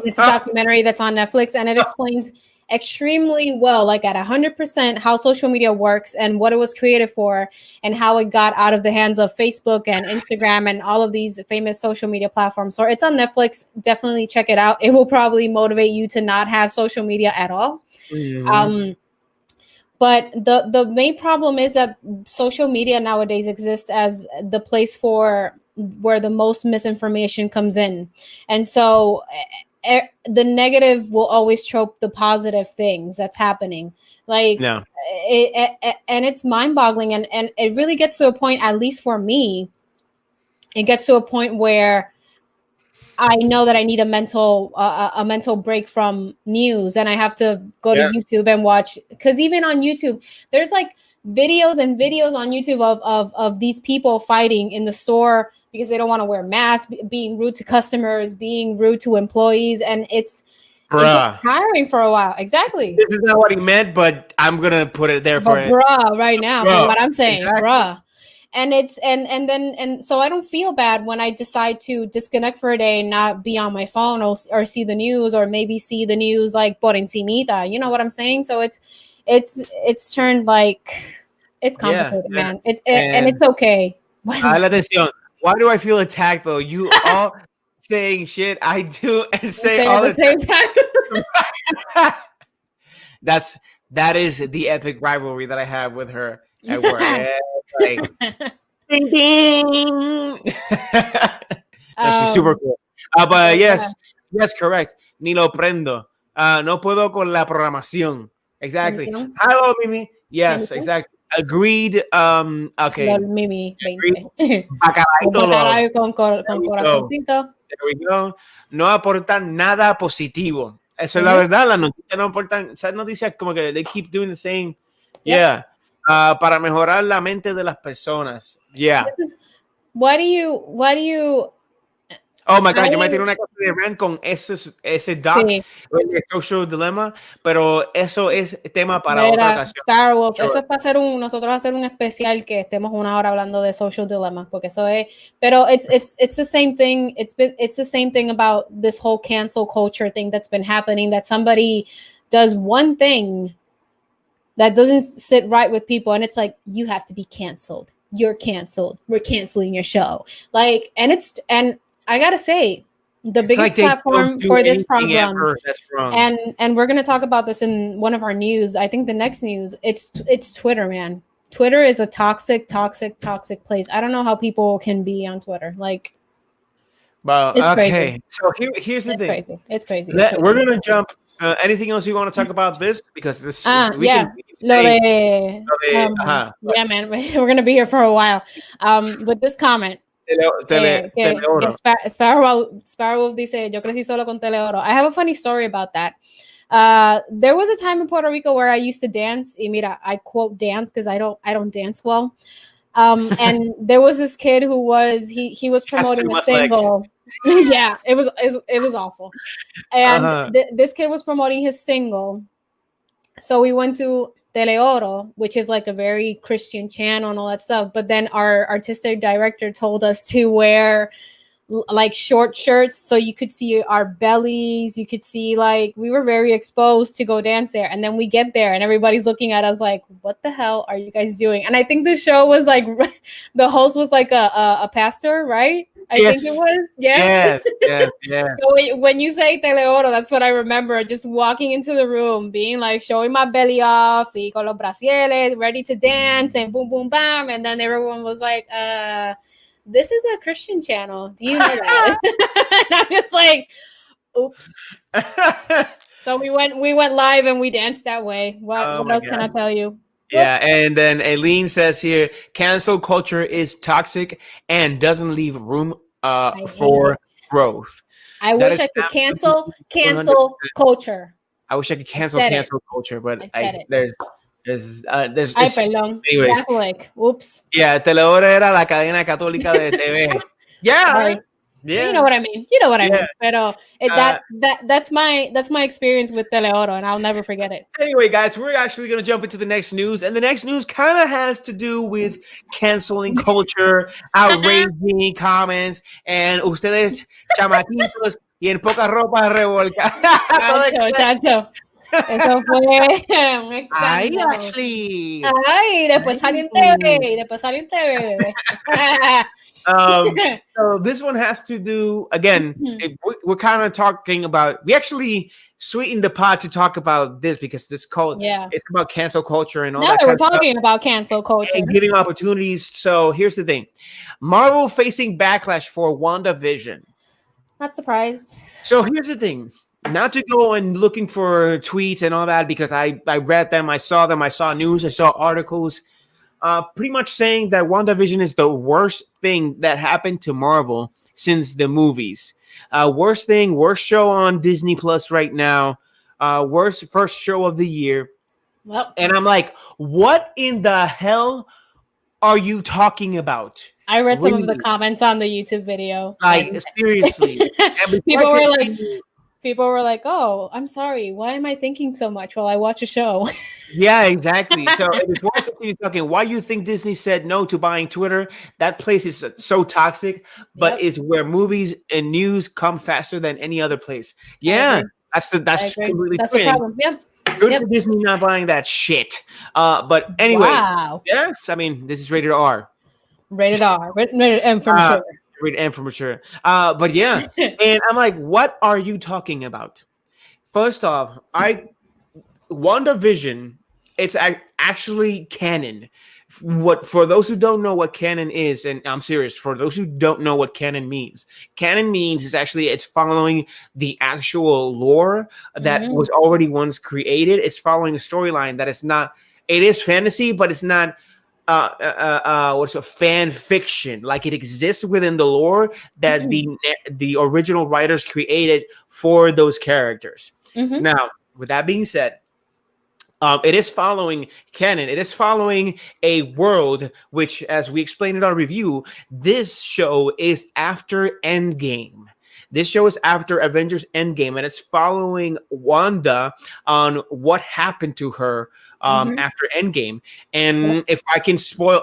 It's a documentary that's on Netflix, and it explains extremely well, like at 100%, how social media works and what it was created for, and how it got out of the hands of Facebook and Instagram and all of these famous social media platforms. So it's on Netflix. Definitely check it out. It will probably motivate you to not have social media at all. Mm-hmm. Um, but the main problem is that social media nowadays exists as the place for where the most misinformation comes in, and so the negative will always trope the positive things that's happening, like No. and it's mind-boggling, and it really gets to a point, at least for me, it gets to a point where I know that I need a mental break from news, and I have to go to Yeah. YouTube and watch, because even on YouTube, there's like videos and videos on YouTube of these people fighting in the store because they don't want to wear masks, being rude to customers, being rude to employees, and it gets Bruh. tiring for a while. Exactly. This is not what he meant, but I'm gonna put it there for But it. bruh, right now, for Bro. what I'm saying, Exactly. bruh. And it's and so I don't feel bad when I decide to disconnect for a day and not be on my phone, or see the news, or maybe see the news like por encimita. You know what I'm saying? So it's turned like, it's Yeah. complicated, And man. And and it's okay. Why don't la feel atención. Why do I feel attacked though? You all saying shit I do and say say at all the the same time? time. That is the epic rivalry that I have with her at work. Yeah, like ding ding. No, she's super um, cool. But but yeah, yes, correct. Ni lo prendo. No puedo con la programación. Exactly. bendición, Hello, Mimi. Yes, bendición. exactly. Agreed. Okay. Lol, Mimi Agreed. 20. Con Bacalaito love. bacalao y There con we go. corazoncito. There we go. No aportan nada positivo. Eso es la Mhm. verdad. Las noticias no aportan. Esas noticias como que they keep doing the same. Yep. Yeah. Para mejorar la mente de las personas. Yeah. This is why do you Oh my God, yo me I tiré una clase de rant con ese doc, sí, el de Social Dilemma, pero eso es tema para otra mira, ocasión. Sparrow, eso Sure. es para nosotros hacer un especial que estemos una hora hablando de social dilemma, porque eso es, pero it's the same thing. It's the same thing about this whole cancel culture thing that's been happening, that somebody does one thing that doesn't sit right with people, and it's like, you have to be canceled. You're canceled. We're canceling your show. Like, and I gotta say, the It's biggest like they don't platform do for this anything problem, ever that's wrong. and we're gonna talk about this in one of our news. I think the next news, it's Twitter, man. Twitter is a toxic place. I don't know how people can be on Twitter. Like, Well, it's crazy. okay. So here's the It's thing. crazy. It's crazy. We're gonna jump. Anything else you want to talk about this? Because this we Yeah, can lo say de, yeah, man, we're gonna be here for a while. With this comment, Telehoro. Sparrow dice, yo crecí solo con Telehoro. I have a funny story about that. There was a time in Puerto Rico where I used to dance. Y mira, I quote dance because I don't dance well. And there was this kid who was he was Has too promoting a much legs. single. Yeah, it was awful. And Uh-huh. this kid was promoting his single. So we went to Telehoro, which is like a very Christian channel and all that stuff. But then our artistic director told us to wear like short shirts so you could see our bellies, you could see, like, we were very exposed to go dance there. And then we get there and everybody's looking at us like, what the hell are you guys doing? And I think the show was like the host was like a pastor, right? I think it was. Yeah. Yes. So when you say Teleoro, that's what I remember. Just walking into the room, being like showing my belly off, y con los brasieles, ready to dance, and boom, boom, bam. And then everyone was like, this is a Christian channel. Do you know that? And I'm just like, oops. So we went live and we danced that way. What else can I tell you? Yeah, and then Aileen says here, cancel culture is toxic and doesn't leave room for growth. I wish I could cancel culture. I wish I could cancel culture, but there's Ay, perdón. anyways. Like, oops. Yeah, Telehoro era la cadena católica de TV. Yeah. Sorry. Yeah. You know what I mean. I mean. Pero that's my experience with Telehoro, and I'll never forget it. Anyway, guys, we're actually going to jump into the next news, and the next news kind of has to do with canceling culture, outraging comments, and ustedes chamaquitos y en poca ropa revolcada. Chacho. Eso fue Ay, actually. Ay, después salió en TV. So this one has to do, again, we're kind of talking about, we actually sweetened the pot to talk about this because it's about cancel culture and all that. Now we're talking about cancel culture and giving opportunities. So here's the thing. Marvel facing backlash for WandaVision. Not surprised. So here's the thing. Not to go and looking for tweets and all that, because I read them, I saw news, I saw articles, pretty much saying that WandaVision is the worst thing that happened to Marvel since the movies. Worst show on Disney Plus right now. Worst first show of the year. Well, and I'm like, what in the hell are you talking about? I read some of the comments on the YouTube video. Like, seriously. People were like, oh, I'm sorry. Why am I thinking so much while I watch a show? Yeah, exactly. So before I continue talking, why you think Disney said no to buying Twitter? That place is so toxic, but is where movies and news come faster than any other place. Yeah, that's completely that's the problem. Yep. Good for Disney not buying that shit. But anyway, yes, I mean, this is rated R. Rated R. Rated M for mature. Rated M for mature. But yeah, and I'm like, what are you talking about? First off, WandaVision, it's actually canon. For those who don't know what canon is, and I'm serious, for those who don't know what canon means it's following the actual lore that was already once created. It's following a storyline that is not. It is fantasy, but it's not. What's a fan fiction? Like, it exists within the lore that the original writers created for those characters. Now, with that being said, it is following canon. It is following a world which, as we explained in our review, this show is after Endgame. This show is after Avengers Endgame, and it's following Wanda on what happened to her after Endgame. And if I can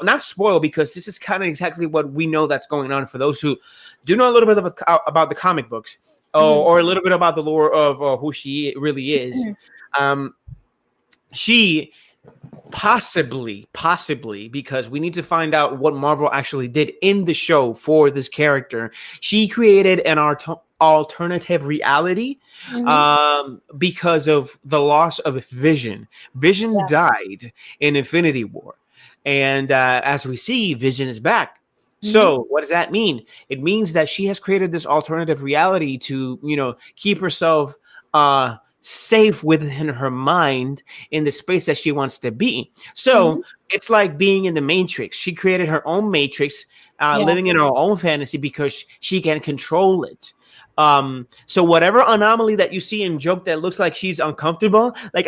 not spoil, because this is kind of exactly what we know that's going on for those who do know a little bit about the comic books or a little bit about the lore of who she really is. She possibly, because we need to find out what Marvel actually did in the show for this character. She created an alternative reality because of the loss of Vision. Vision died in Infinity War. And as we see, Vision is back. So what does that mean? It means that she has created this alternative reality to, keep herself safe within her mind in the space that she wants to be. So it's like being in the Matrix. She created her own Matrix, Yeah. living in her own fantasy because she can control it. So whatever anomaly that you see in joke that looks like she's uncomfortable, like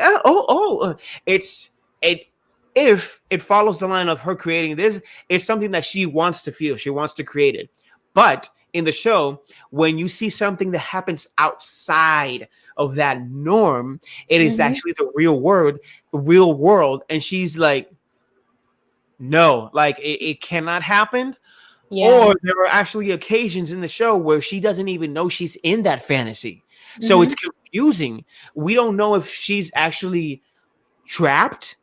it's it if it follows the line of her creating this, it's something that she wants to feel, she wants to create it. But in the show, when you see something that happens outside of that norm, it is actually the real world, and she's like, no, like it cannot happen. Yeah. Or there are actually occasions in the show where she doesn't even know she's in that fantasy. So it's confusing. We don't know if she's actually trapped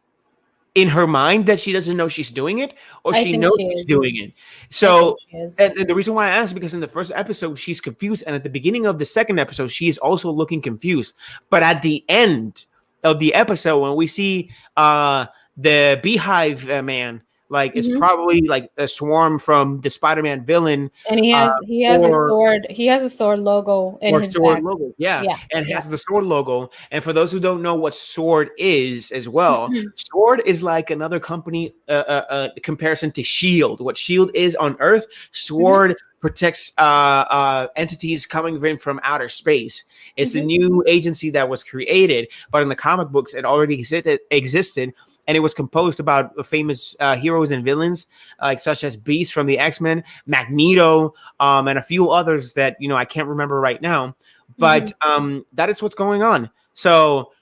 in her mind that she doesn't know she's doing it, or I she think knows she she's is. doing it. I So, think she is. and the reason why I asked is because in the first episode, she's confused. And at the beginning of the second episode, she is also looking confused. But at the end of the episode, when we see the beehive man, like it's probably like a swarm from the Spider-Man villain, And he has a or sword. He has a sword logo in his sword back. logo, yeah, Yeah. and has the sword logo. And for those who don't know what sword is as well, sword is like another company comparison to shield. What shield is on Earth, sword protects entities coming in from outer space. It's a new agency that was created, but in the comic books it already existed, and it was composed about famous heroes and villains, like such as Beast from the X-Men, Magneto, and a few others that I can't remember right now. But that is what's going on. So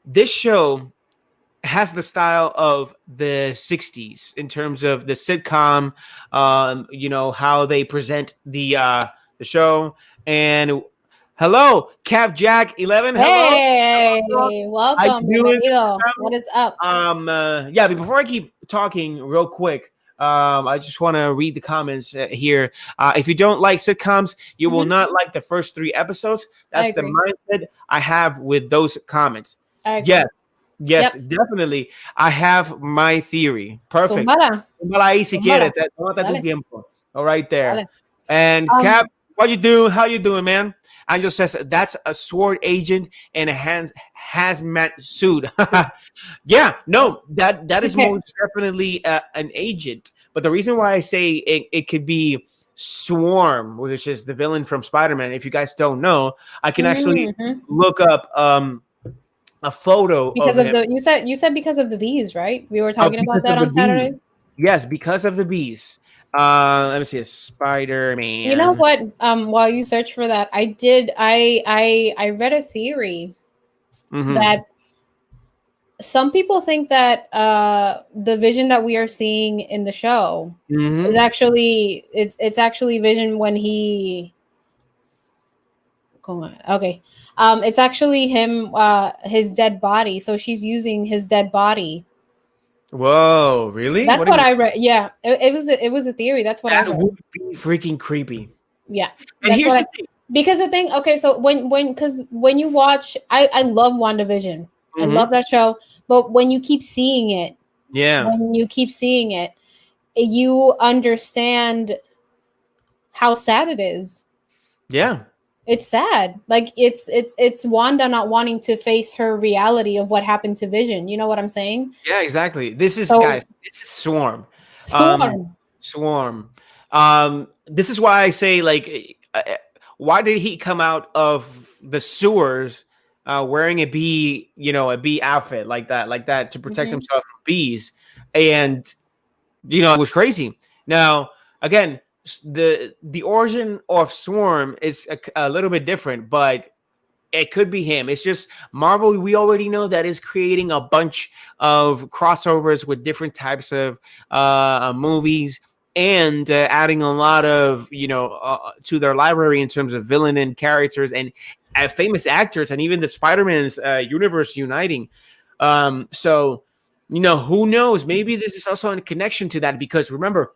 this show has the style of the 60s in terms of the sitcom, how they present the show. And hello, Cap Jack 11. Hello. Hey, How you welcome, doing? bienvenido. What is up? Yeah, but before I keep talking real quick, I just want to read the comments here. If you don't like sitcoms, you will not like the first 3 episodes. That's the mindset I have with those comments. Yes, definitely. I have my theory. Perfect. Ahí si quieres. Tómate tu tiempo. All right there. Dale. And Cap, what you do? How you doing, man? Angel says that's a sword agent in a hazmat suit. Yeah, no, that is most definitely an agent. But the reason why I say it could be Swarm, which is the villain from Spider-Man, if you guys don't know, I can actually look up a photo because of him. You said because of the bees, right? We were talking about that on Saturday. Yes, because of the bees. Let me see, Spider-Man. You know what? While you search for that, I read a theory that some people think that the Vision that we are seeing in the show is actually it's actually Vision when he. Okay. It's actually him, his dead body. So she's using his dead body. Whoa, really? That's what I read. Yeah, it was a theory. That's what I read. That would be freaking creepy. Yeah, and here's the thing. Because the thing, okay, so when you watch, I love WandaVision. I love that show. But when you keep seeing it, you understand how sad it is. Yeah. It's sad. Like it's Wanda not wanting to face her reality of what happened to Vision. You know what I'm saying? Yeah, exactly. This is guys, it's Swarm. Swarm. This is why I say, like, why did he come out of the sewers wearing a bee outfit like that to protect himself from bees? And it was crazy. Now, again, the origin of Swarm is a little bit different, but it could be him. It's just Marvel, we already know that is creating a bunch of crossovers with different types of movies, and adding a lot of to their library in terms of villain and characters and famous actors, and even the Spider-Man's universe uniting. So who knows, maybe this is also in connection to that, because remember,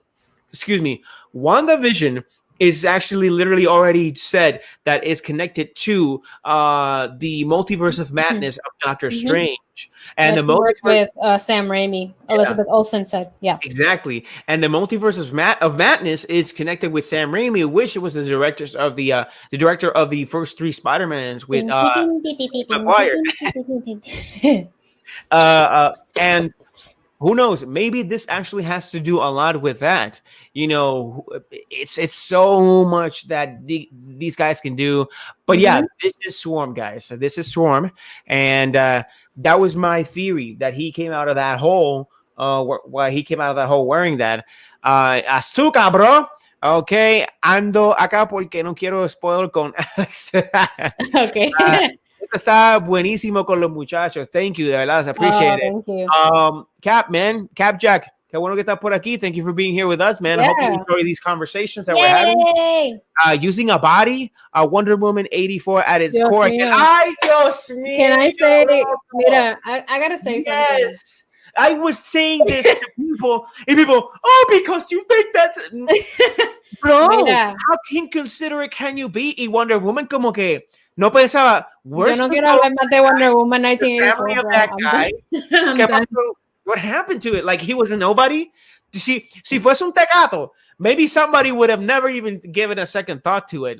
WandaVision is actually literally already said that is connected to the multiverse of madness of Doctor Strange, and Yeah, the she worked multiverse. with Sam Raimi. Yeah, Elizabeth Olsen said, "Yeah, exactly. And the multiverse of madness is connected with Sam Raimi, which was the director of the first three Spider-Mans with Ding, ding, ding, ding, ding, ding, Maguire. ding, ding, ding, ding. And who knows? Maybe this actually has to do a lot with that. You know, it's so much that these guys can do. But yeah, Mhm. this is Swarm, guys. So this is Swarm, and that was my theory that he came out of that hole. Why he came out of that hole wearing that. Azúcar, bro. Okay, ando acá porque no quiero spoiler con Alex. Okay. Esto está buenísimo con los muchachos. Thank you, de verdad. I appreciate it. Thank you. Cap, man. Cap Jack. Qué bueno que estás por aquí. Thank you for being here with us, man. I hope you Yeah. enjoy these conversations that we're having. Yay! Using a body, Wonder Woman 84 at its Dios core. mío. Ay, Dios mío. Can I say, mira, I gotta say something. Yes. I was saying this to people, and people, oh, because you think that's... Bro, Mira. how inconsiderate can you be? Y Wonder Woman como que no pensaba, Yo where's no the quiero hablar más de Wonder Woman the family 1984. of bro. that I'm guy? done. I'm ¿Qué done. pasó? What happened to it? Like he was a nobody? Si fuese un tecato, maybe somebody would have never even given a second thought to it.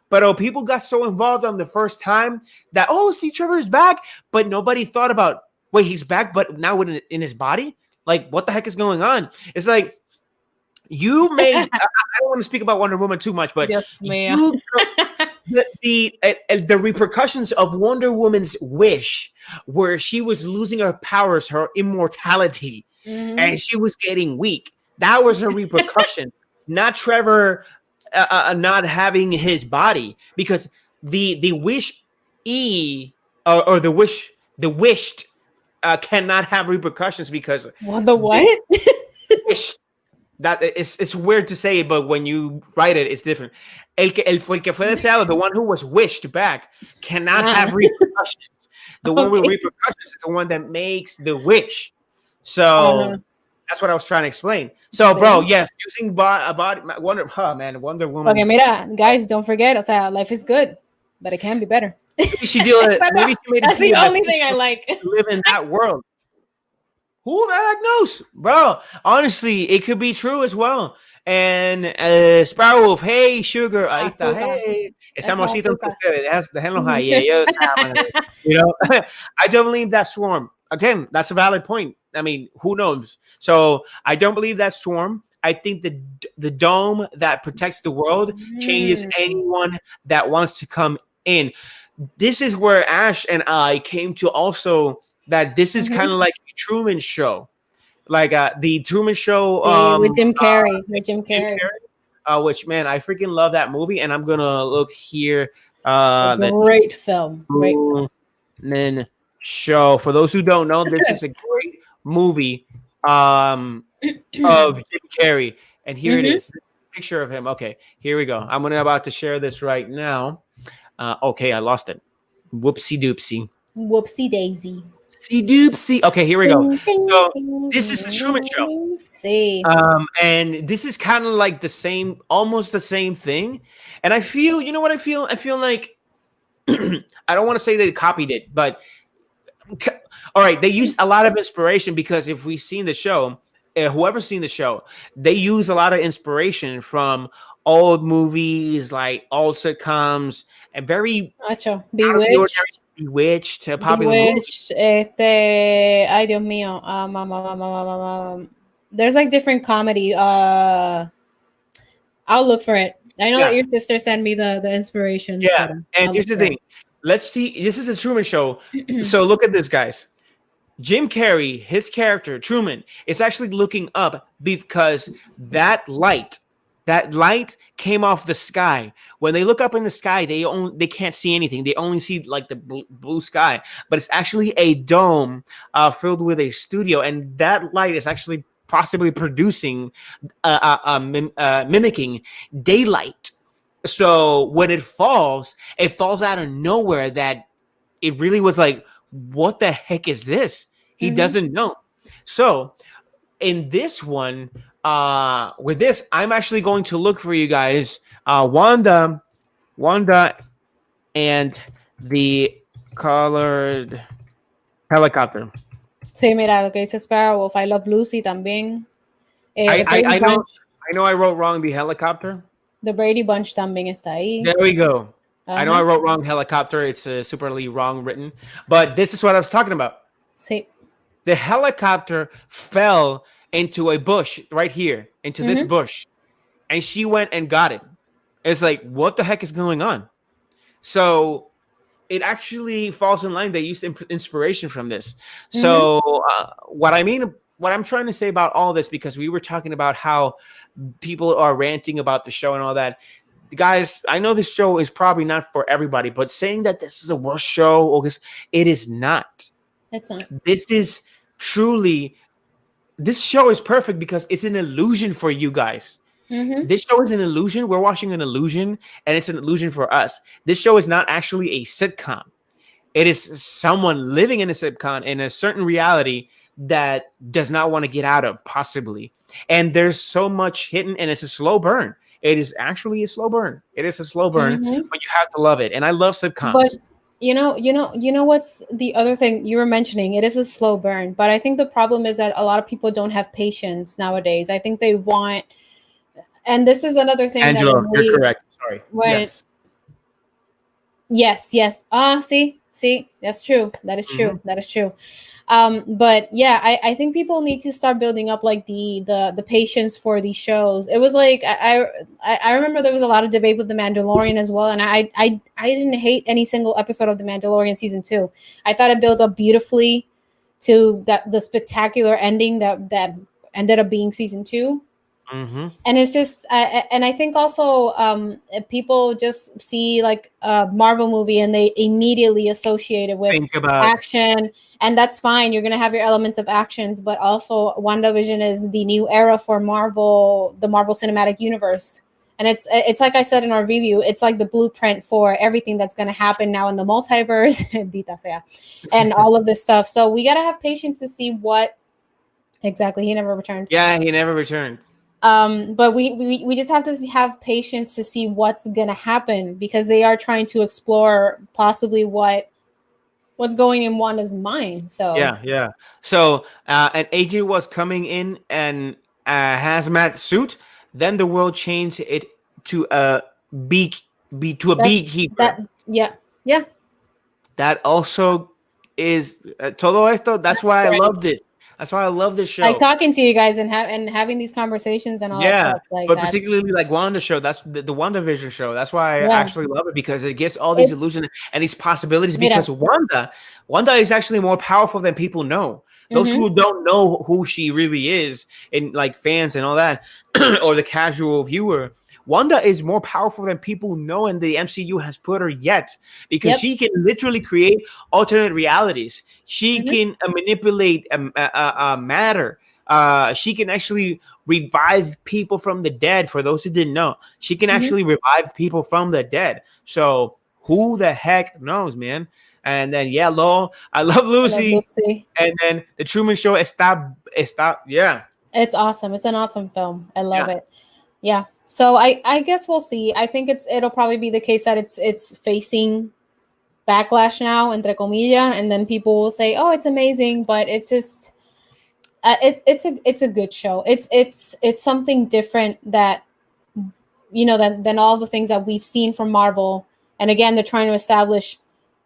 But people got so involved on the first time that, oh, Steve Trevor's back, but nobody thought about, wait, he's back, but now in his body? Like, what the heck is going on? It's like, you made, I don't want to speak about Wonder Woman too much, but Dios mío. the repercussions of Wonder Woman's wish, where she was losing her powers, her immortality, and she was getting weak. That was a repercussion, not Trevor not having his body, because the wish or the wished cannot have repercussions because What the what? wished. That it's weird to say it, but when you write it, it's different. El que fue deseado, the one who was wished back, cannot have repercussions. The one with repercussions is the one that makes the wish. So that's what I was trying to explain. So, bro, yes, using Wonder Woman. Okay, mira, guys, don't forget. O sea, life is good, but it can be better. Maybe she made That's the only thing I like. Live in that world. Who the heck knows, bro? Honestly, it could be true as well. And Sparrow, hey, sugar, ahí está, hey, esa mosita entre ustedes, déjenlos ahí, ellos saben, you know. I don't believe that Swarm. Again, that's a valid point. I mean, who knows? So I don't believe that Swarm. I think the dome that protects the world changes anyone that wants to come in. This is where Ash and I came to also that this is kind of like a Truman Show, like the Truman Show with Jim Carrey. Which, man, I freaking love that movie, and I'm gonna look here. Great film. Truman Show. For those who don't know, this is a great movie of Jim Carrey, and here it is. Picture of him. Okay, here we go. I'm about to share this right now. Okay, I lost it. Whoopsie doopsie. Whoopsie daisy. Doopsie. Okay, here we go. So this is the Truman Show. See. And this is kind of like almost the same thing. And I feel, you know what I feel? I feel like I don't want to say they copied it, but all right, they used a lot of inspiration because if we've seen the show, whoever's seen the show, they use a lot of inspiration from old movies, like old sitcoms, and very Bewitched, popular Bewitched, ay Dios mío, there's like different comedy. I'll look for it. I know that your sister sent me the inspiration. Yeah, and here's the thing. Let's see. This is a Truman Show. So look at this, guys. Jim Carrey, his character Truman, is actually looking up because that light came off the sky. When they look up in the sky, they can't see anything. They only see like the blue sky. But it's actually a dome filled with a studio, and that light is actually possibly producing, mimicking daylight. So when it falls out of nowhere. That it really was like, what the heck is this? He doesn't know. So in this one, with this, I'm actually going to look for you guys Wanda and the colored helicopter. Sí, mira, lo que dice Sparrowwolf, I Love Lucy también. I, I Brady I know Bunch, I know I wrote wrong the helicopter. The Brady Bunch también está ahí. There we go. I know I Ajá, wrote wrong helicopter. It's superly wrong written, but this is what I was talking about. sí. The helicopter fell into a bush right here, into this Ujú, bush, and she went and got it. It's like, what the heck is going on? So it actually falls in line. They used inspiration from this. ujú, So what I'm trying to say about all this, because we were talking about how people are ranting about the show and all that. Guys, I know this show is probably not for everybody, but saying that this is a worst show, or it is not. it's not. This is truly, this show is perfect because it's an illusion for you guys. Ujú, This show is an illusion. We're watching an illusion, and it's an illusion for us. This show is not actually a sitcom. It is someone living in a sitcom in a certain reality that does not want to get out of, possibly. And there's so much hidden, and it's a slow burn. It is actually a slow burn. It is a slow burn, ujú. but you have to love it. And I love But sitcoms. what's the other thing you were mentioning? It is a slow burn, but I think the problem is that a lot of people don't have patience nowadays. I think they want, and this is another thing that Angelo, when you're we correct. Sorry. when Yes. yes. See, that's true. That is Hmm. true. That is true. But yeah, I think people need to start building up like the patience for these shows. It was like I remember there was a lot of debate with The Mandalorian as well, and I didn't hate any single episode of The Mandalorian season 2. I thought it built up beautifully to that the spectacular ending that ended up being season 2. Hmm. And it's just and I think also people just see like a Marvel movie and they immediately associate it with Think about, action, and that's fine. You're going to have your elements of actions, but also WandaVision is the new era for Marvel, the Marvel Cinematic Universe. And it's like I said in our review, it's like the blueprint for everything that's going to happen now in the multiverse dita sea, and all of this stuff. So we got to have patience to see what exactly. He never returned. yeah, he never returned. But we just have to have patience to see what's gonna happen, because they are trying to explore possibly what's going in Wanda's mind. So Yeah. So an agent was coming in and a hazmat suit. Then the world changed it to a beak, be to a that beekeeper. yeah, That also is todo esto. That's that's why I great. love this. That's why I love this Like show. talking to you guys and having these conversations and all that Yeah, stuff. Like but that's particularly like Wanda show. That's the WandaVision show. That's why I yeah. actually love it, because it gives all these It's illusions and these possibilities. mira. Because Wanda is actually more powerful than people know. Those Mm-hmm, who don't know who she really is, and like fans and all that, or the casual viewer, Wanda is more powerful than people know, and the MCU has put her yet, because yep. she can literally create alternate realities. She Mm-hmm, can manipulate matter. She can actually revive people from the dead. For those who didn't know, she can mm-hmm. actually revive people from the dead. So who the heck knows, man? And then yeah, lol, I love I love Lucy. Lucy. And then the Truman Show está yeah. It's awesome. It's an awesome film. I love Yeah. it. Yeah. So I guess we'll see. I think it'll probably be the case that it's facing backlash now, entre comillas, and then people will say, "Oh, it's amazing," but it's just it's a good show. It's something different that than all the things that we've seen from Marvel. And again, they're trying to establish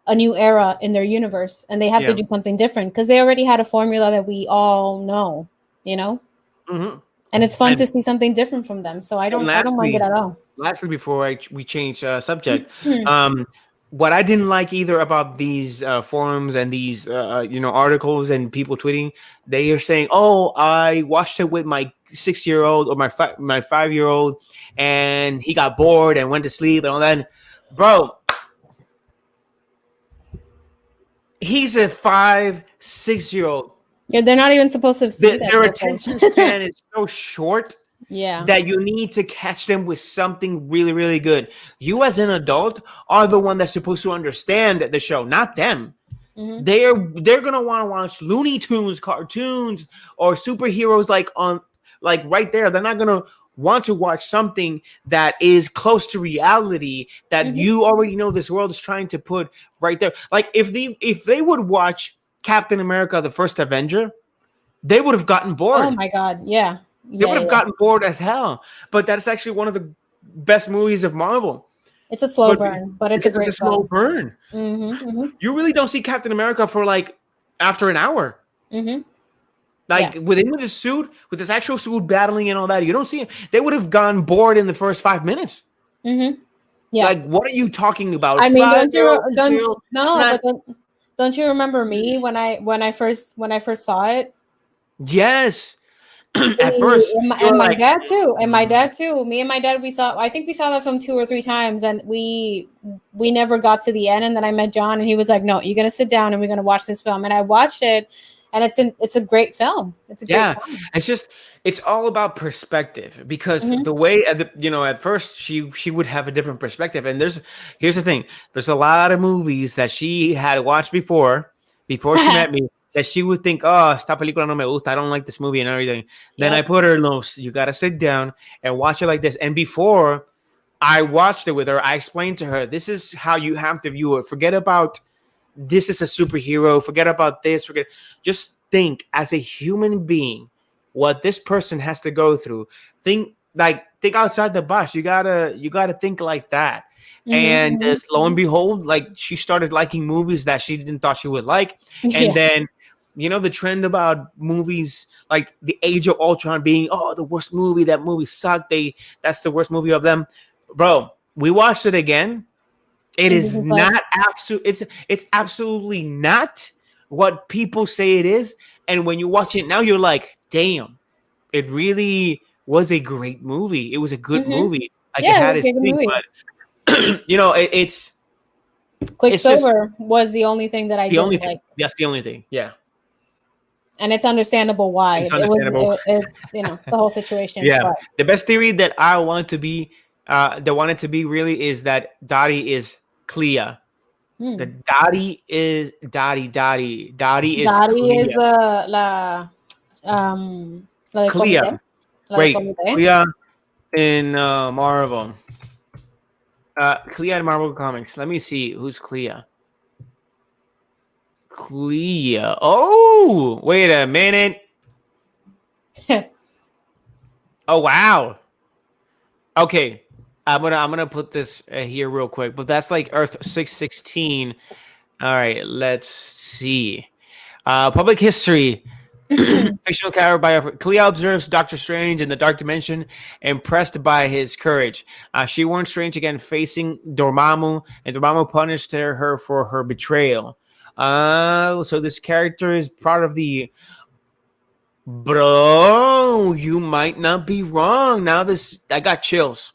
a new era in their universe, and they have to Yeah. do something different because they already had a formula that we all know, you know. Hmm. And it's fun And to see something different from them. So and I don't mind it at all. lastly, before we change subject, what I didn't like either about these forums and these articles and people tweeting, they are saying, "Oh, I watched it with my 6 year old or my 5 year old, and he got bored and went to sleep and all that." Bro, he's a 5, 6 year old. Yeah, they're not even supposed to see that Their type of. attention span is so short Yeah. that you need to catch them with something really, really good. You as an adult are the one that's supposed to understand the show, not them. Hmm. They're gonna want to watch Looney Tunes cartoons or superheroes like right there. They're not gonna want to watch something that is close to reality, that you already know this world is trying to put right there. Like if they would watch Captain America: The First Avenger, they would have gotten Oh bored. my God. Yeah. They Yeah. would have Yeah. gotten bored as hell. But that's actually one of the best movies of Marvel. It's a slow But burn, but it's a because it's great a slow film. burn, you really don't see Captain America for like after an hour. Like within with his suit, with his actual suit battling and all that, you don't see him. They would have gone bored in the first 5 minutes. Yeah. Like, what are you talking about? I mean, don't you remember Mm. me when I first saw it? Yes. At first, And my dad too. And my dad too. Me and my dad, I think we saw that film 2 or 3 times, and we never got to the end. And then I met John, and he was like, "No, you're gonna sit down and we're gonna watch this film." And I watched it, and it's a great film. It's a great film. It's all about perspective, because the way at first she would have a different perspective. And here's the thing: there's a lot of movies that she had watched before she met me, that she would think, "Oh, esta película no me gusta. I don't like this movie," and everything. Then I put her, "No, you got to sit down and watch it like this." And before I watched it with her, I explained to her, "This is how you have to view it. Forget about this is a superhero. Forget about this. Just think as a human being what this person has to go through. Think outside the box. You gotta think like that." And lo and behold, like, she started liking movies that she didn't thought she would like. And then, the trend about movies like The Age of Ultron being, oh, the worst movie. That movie sucked. That's the worst movie of them. Bro, we watched it again. It is not it's absolutely not what people say it is. And when you watch it now, you're like, damn, it really was a great movie. It was a good movie. Like, it had its thing, but it's Quicksilver was the only thing that I didn't like. That's the only thing. Yeah. And it's understandable why. It's understandable. It's the whole situation. Yeah. But The best theory that I want to be that wanted to be really is that Dottie is Clea. The Dottie is Dottie is Dottie Clea. is la de Clea. comité. Wait, Clea in Marvel. Clea in Marvel Comics. Let me see who's Clea. Clea. Oh, wait a minute. Oh, wow. Okay. I'm gonna put this here real quick, but that's like Earth 616. All right, let's see. Public history. Fictional character biography. Clea observes Doctor Strange in the Dark Dimension, impressed by his courage. She warned Strange again facing Dormammu, and Dormammu punished her for her betrayal. So this character is part of the... Bro, you might not be wrong. Now I got chills.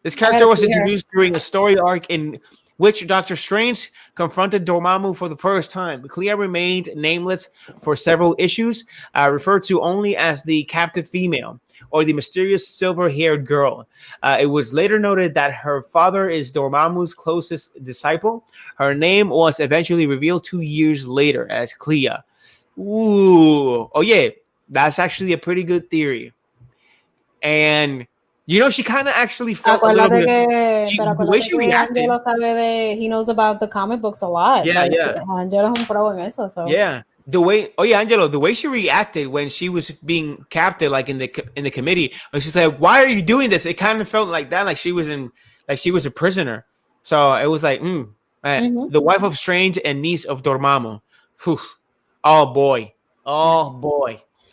This character was introduced during a story arc in which Doctor Strange confronted Dormammu for the first time. Clea remained nameless for several issues, referred to only as the captive female, or the mysterious silver-haired girl. It was later noted that her father is Dormammu's closest disciple. Her name was eventually revealed 2 years later as Clea. Ooh. Oh, yeah. That's actually a pretty good theory. And... she kind of actually felt a little bit. The way she reacted. He knows about the comic books a lot. Yeah, yeah. Angelo es un pro en eso. So. Yeah, Angelo, the way she reacted when she was being captured, like in the committee, when she said, "Why are you doing this?" It kind of felt like that, like she was a prisoner. So it was like, the wife of Strange and niece of Dormammu. Whew. Oh boy.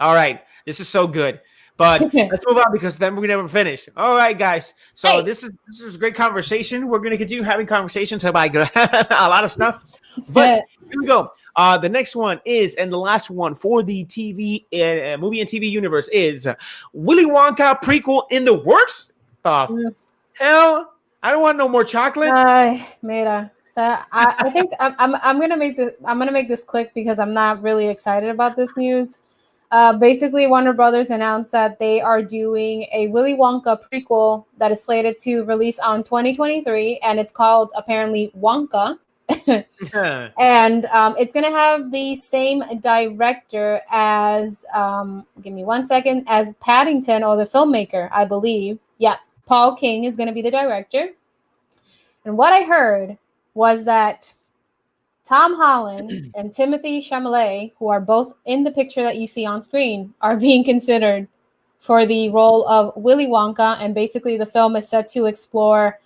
All right, this is so good. But let's move on, because then we never finish. All right, guys. So this is a great conversation. We're going to continue having conversations about a lot of stuff. But here we go. The next one is, and the last one for the TV movie and TV universe, is Willy Wonka prequel in the works. Hell, I don't want no more chocolate. Mira. So I think I'm gonna make this quick, because I'm not really excited about this news. Basically, Warner Brothers announced that they are doing a Willy Wonka prequel that is slated to release on 2023, and it's called apparently Wonka. And it's gonna have the same director as give me 1 second, as Paddington, or the filmmaker, I believe. Yeah, Paul King is gonna be the director. And what I heard was that Tom Holland and Timothy Chalamet, who are both in the picture that you see on screen, are being considered for the role of Willy Wonka. And basically, the film is set to explore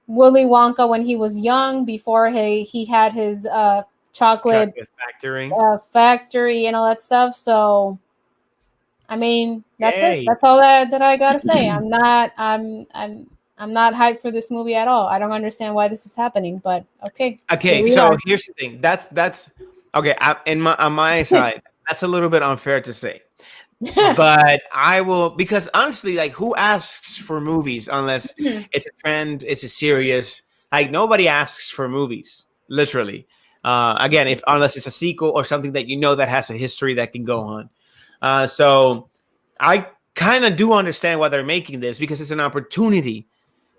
Willy Wonka when he was young, before he had his chocolate Chocolate Factory. factory and all that stuff. So, I mean, that's it. Yay. That's all that I gotta say. I'm not hyped for this movie at all. I don't understand why this is happening, but okay. Okay, so here's the thing. That's okay. On my side, that's a little bit unfair to say, but I will, because honestly, like, who asks for movies unless it's a trend, it's a serious. Like, nobody asks for movies, literally. Again, if unless it's a sequel or something that you know that has a history that can go on. So I kind of do understand why they're making this, because it's an opportunity.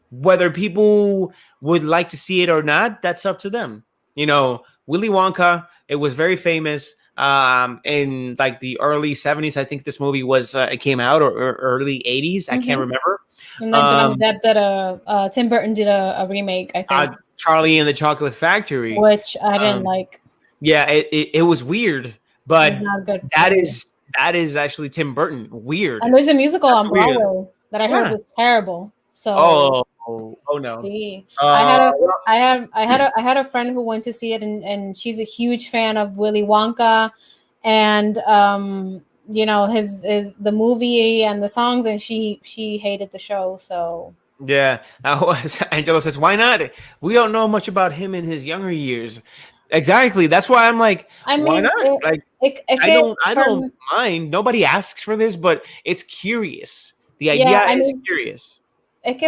Whether people would like to see it or not, that's up to them. Willy Wonka, it was very famous in like the early 70s. I think this movie was it came out, or early 80s. I can't remember. And then Johnny Depp did Tim Burton did a remake, I think. Charlie and the Chocolate Factory, which I didn't like. Yeah, it was weird, but It's not good. that is actually Tim Burton. Weird. And there's a musical on Broadway that I heard was terrible. So no. See, I had a friend who went to see it, and she's a huge fan of Willy Wonka, and his the movie and the songs, and she hated the show. So yeah, Angelo says, why not? We don't know much about him in his younger years. Exactly. That's why I'm like, why not? I don't mind. Nobody asks for this, but it's curious. The idea is curious.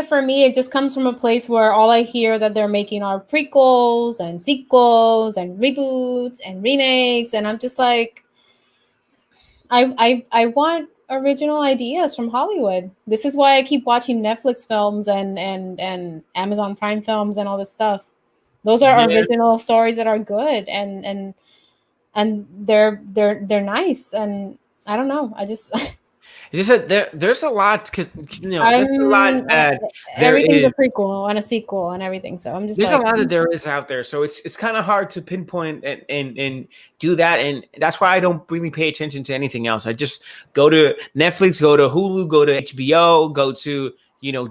For me, it just comes from a place where all I hear that they're making are prequels and sequels and reboots and remakes, and I'm just like, I want original ideas from Hollywood. This is why I keep watching Netflix films and Amazon Prime films and all this stuff. Those are original stories that are good, and they're nice, and I don't know. It's just that there's a lot, because there's a lot that everything's a prequel and a sequel and everything. So I'm just there's a lot that there is out there. So it's kind of hard to pinpoint and do that, and that's why I don't really pay attention to anything else. I just go to Netflix, go to Hulu, go to HBO, go to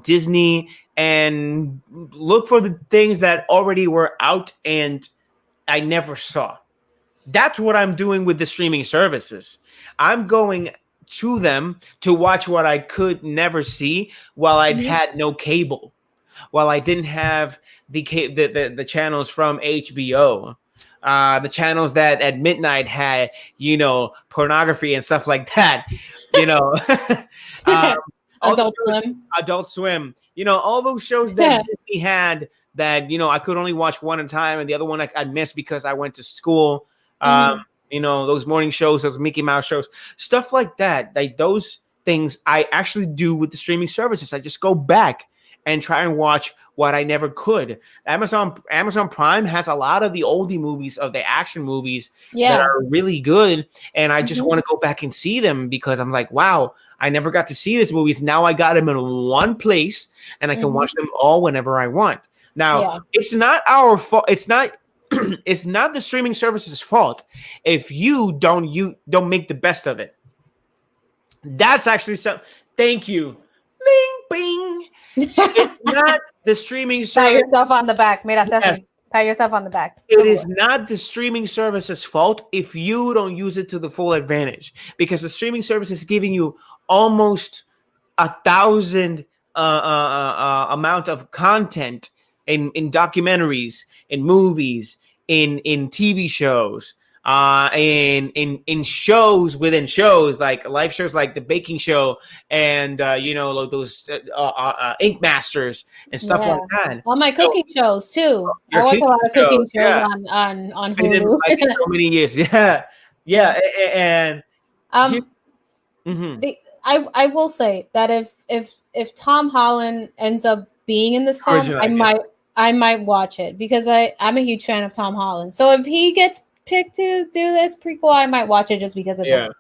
Disney, and look for the things that already were out and I never saw. That's what I'm doing with the streaming services. I'm going to them to watch what I could never see while I had no cable, while I didn't have the channels from HBO, the channels that at midnight had pornography and stuff like that, Adult Swim, all those shows that Disney had that I could only watch one at a time, and the other one I missed because I went to school. Those morning shows, those Mickey Mouse shows, stuff like that. Like, those things I actually do with the streaming services. I just go back and try and watch what I never could. Amazon Prime has a lot of the oldie movies, of the action movies that are really good, and I just want to go back and see them, because I'm like, wow, I never got to see these movies. Now I got them in one place, and I can watch them all whenever I want. Now, it's not our fault. It's not the streaming service's fault if you don't make the best of it. That's actually something. Thank you. Ling bing. It's not the streaming service. Pat yourself on the back. Pat yourself on the back. It is not the streaming service's fault if you don't use it to the full advantage, because the streaming service is giving you almost 1,000 amount of content in documentaries, in movies, in TV shows, in shows within shows, like live shows like the Baking Show, and like those Ink Masters and stuff like that. All my cooking shows too. I watch a lot of cooking shows on Hulu. Like, so many years, and I will say that if Tom Holland ends up being in this film, I might watch it because I'm a huge fan of Tom Holland. So if he gets picked to do this prequel, I might watch it just because of him.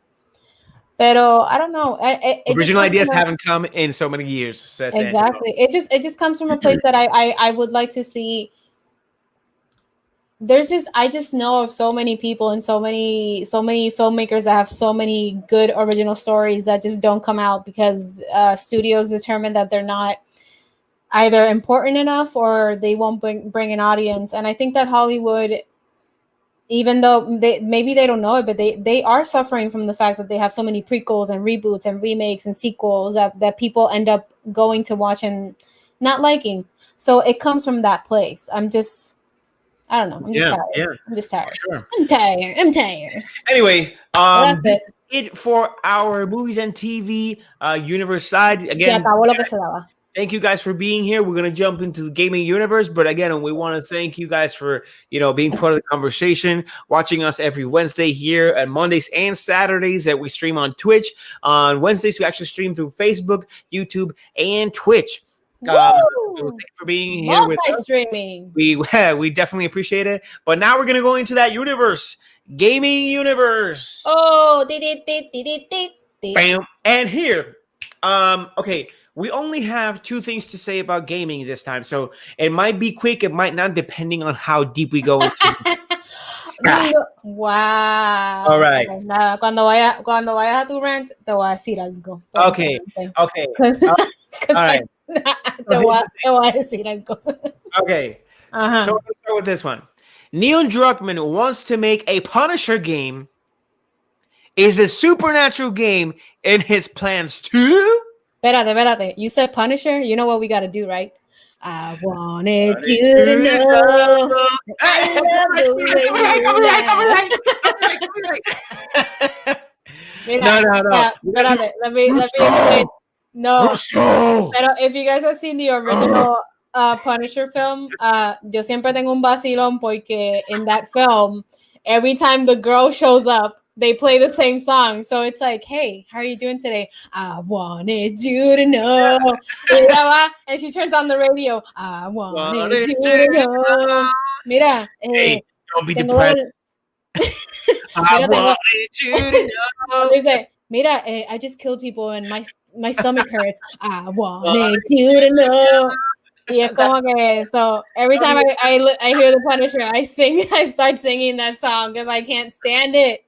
Pero I don't know. Original ideas haven't come in so many years. Says exactly. Angelo. It just comes from a place that I would like to see. I just know of so many people and so many filmmakers that have so many good original stories that just don't come out because studios determine that they're not either important enough or they won't bring an audience. And I think that Hollywood, even though maybe they don't know it, but they are suffering from the fact that they have so many prequels and reboots and remakes and sequels that people end up going to watch and not liking. So it comes from that place. I don't know. I'm just tired. Yeah. I'm just tired. Sure. I'm tired. Anyway, that's it for our movies and TV universe side. Again, thank you guys for being here. We're gonna jump into the gaming universe, but again, we want to thank you guys for being part of the conversation, watching us every Wednesday here, and Mondays and Saturdays that we stream on Twitch. On Wednesdays, we actually stream through Facebook, YouTube, and Twitch. So thank you for being here with us. Streaming. We definitely appreciate it. But now we're gonna go into that universe, gaming universe. Oh, bam! And here, okay, we only have 2 things to say about gaming this time, so it might be quick, it might not, depending on how deep we go into. Wow. All right. Cuando vayas a tu rant, te voy a decir algo. Okay. All right. Te voy a decir algo. Okay. So let's start with this one. Neil Druckmann wants to make a Punisher game. Is a supernatural game in his plans too? Espérate. You said Punisher? You know what we got to do, right? I wanted you to know I love the way you No. Espérate, let me explain. No, pero if you guys have seen the original Punisher film, yo siempre tengo un vacilón porque in that film, every time the girl shows up, they play the same song. So it's like, hey, how are you doing today? I wanted you to know. And she turns on the radio. I wanted you to know. Mira, hey, don't be depressed. I wanted you to know. Dice, mira, I just killed people and my stomach hurts. I wanted you to know. Y es como que, so every time I hear the Punisher, I start singing that song because I can't stand it.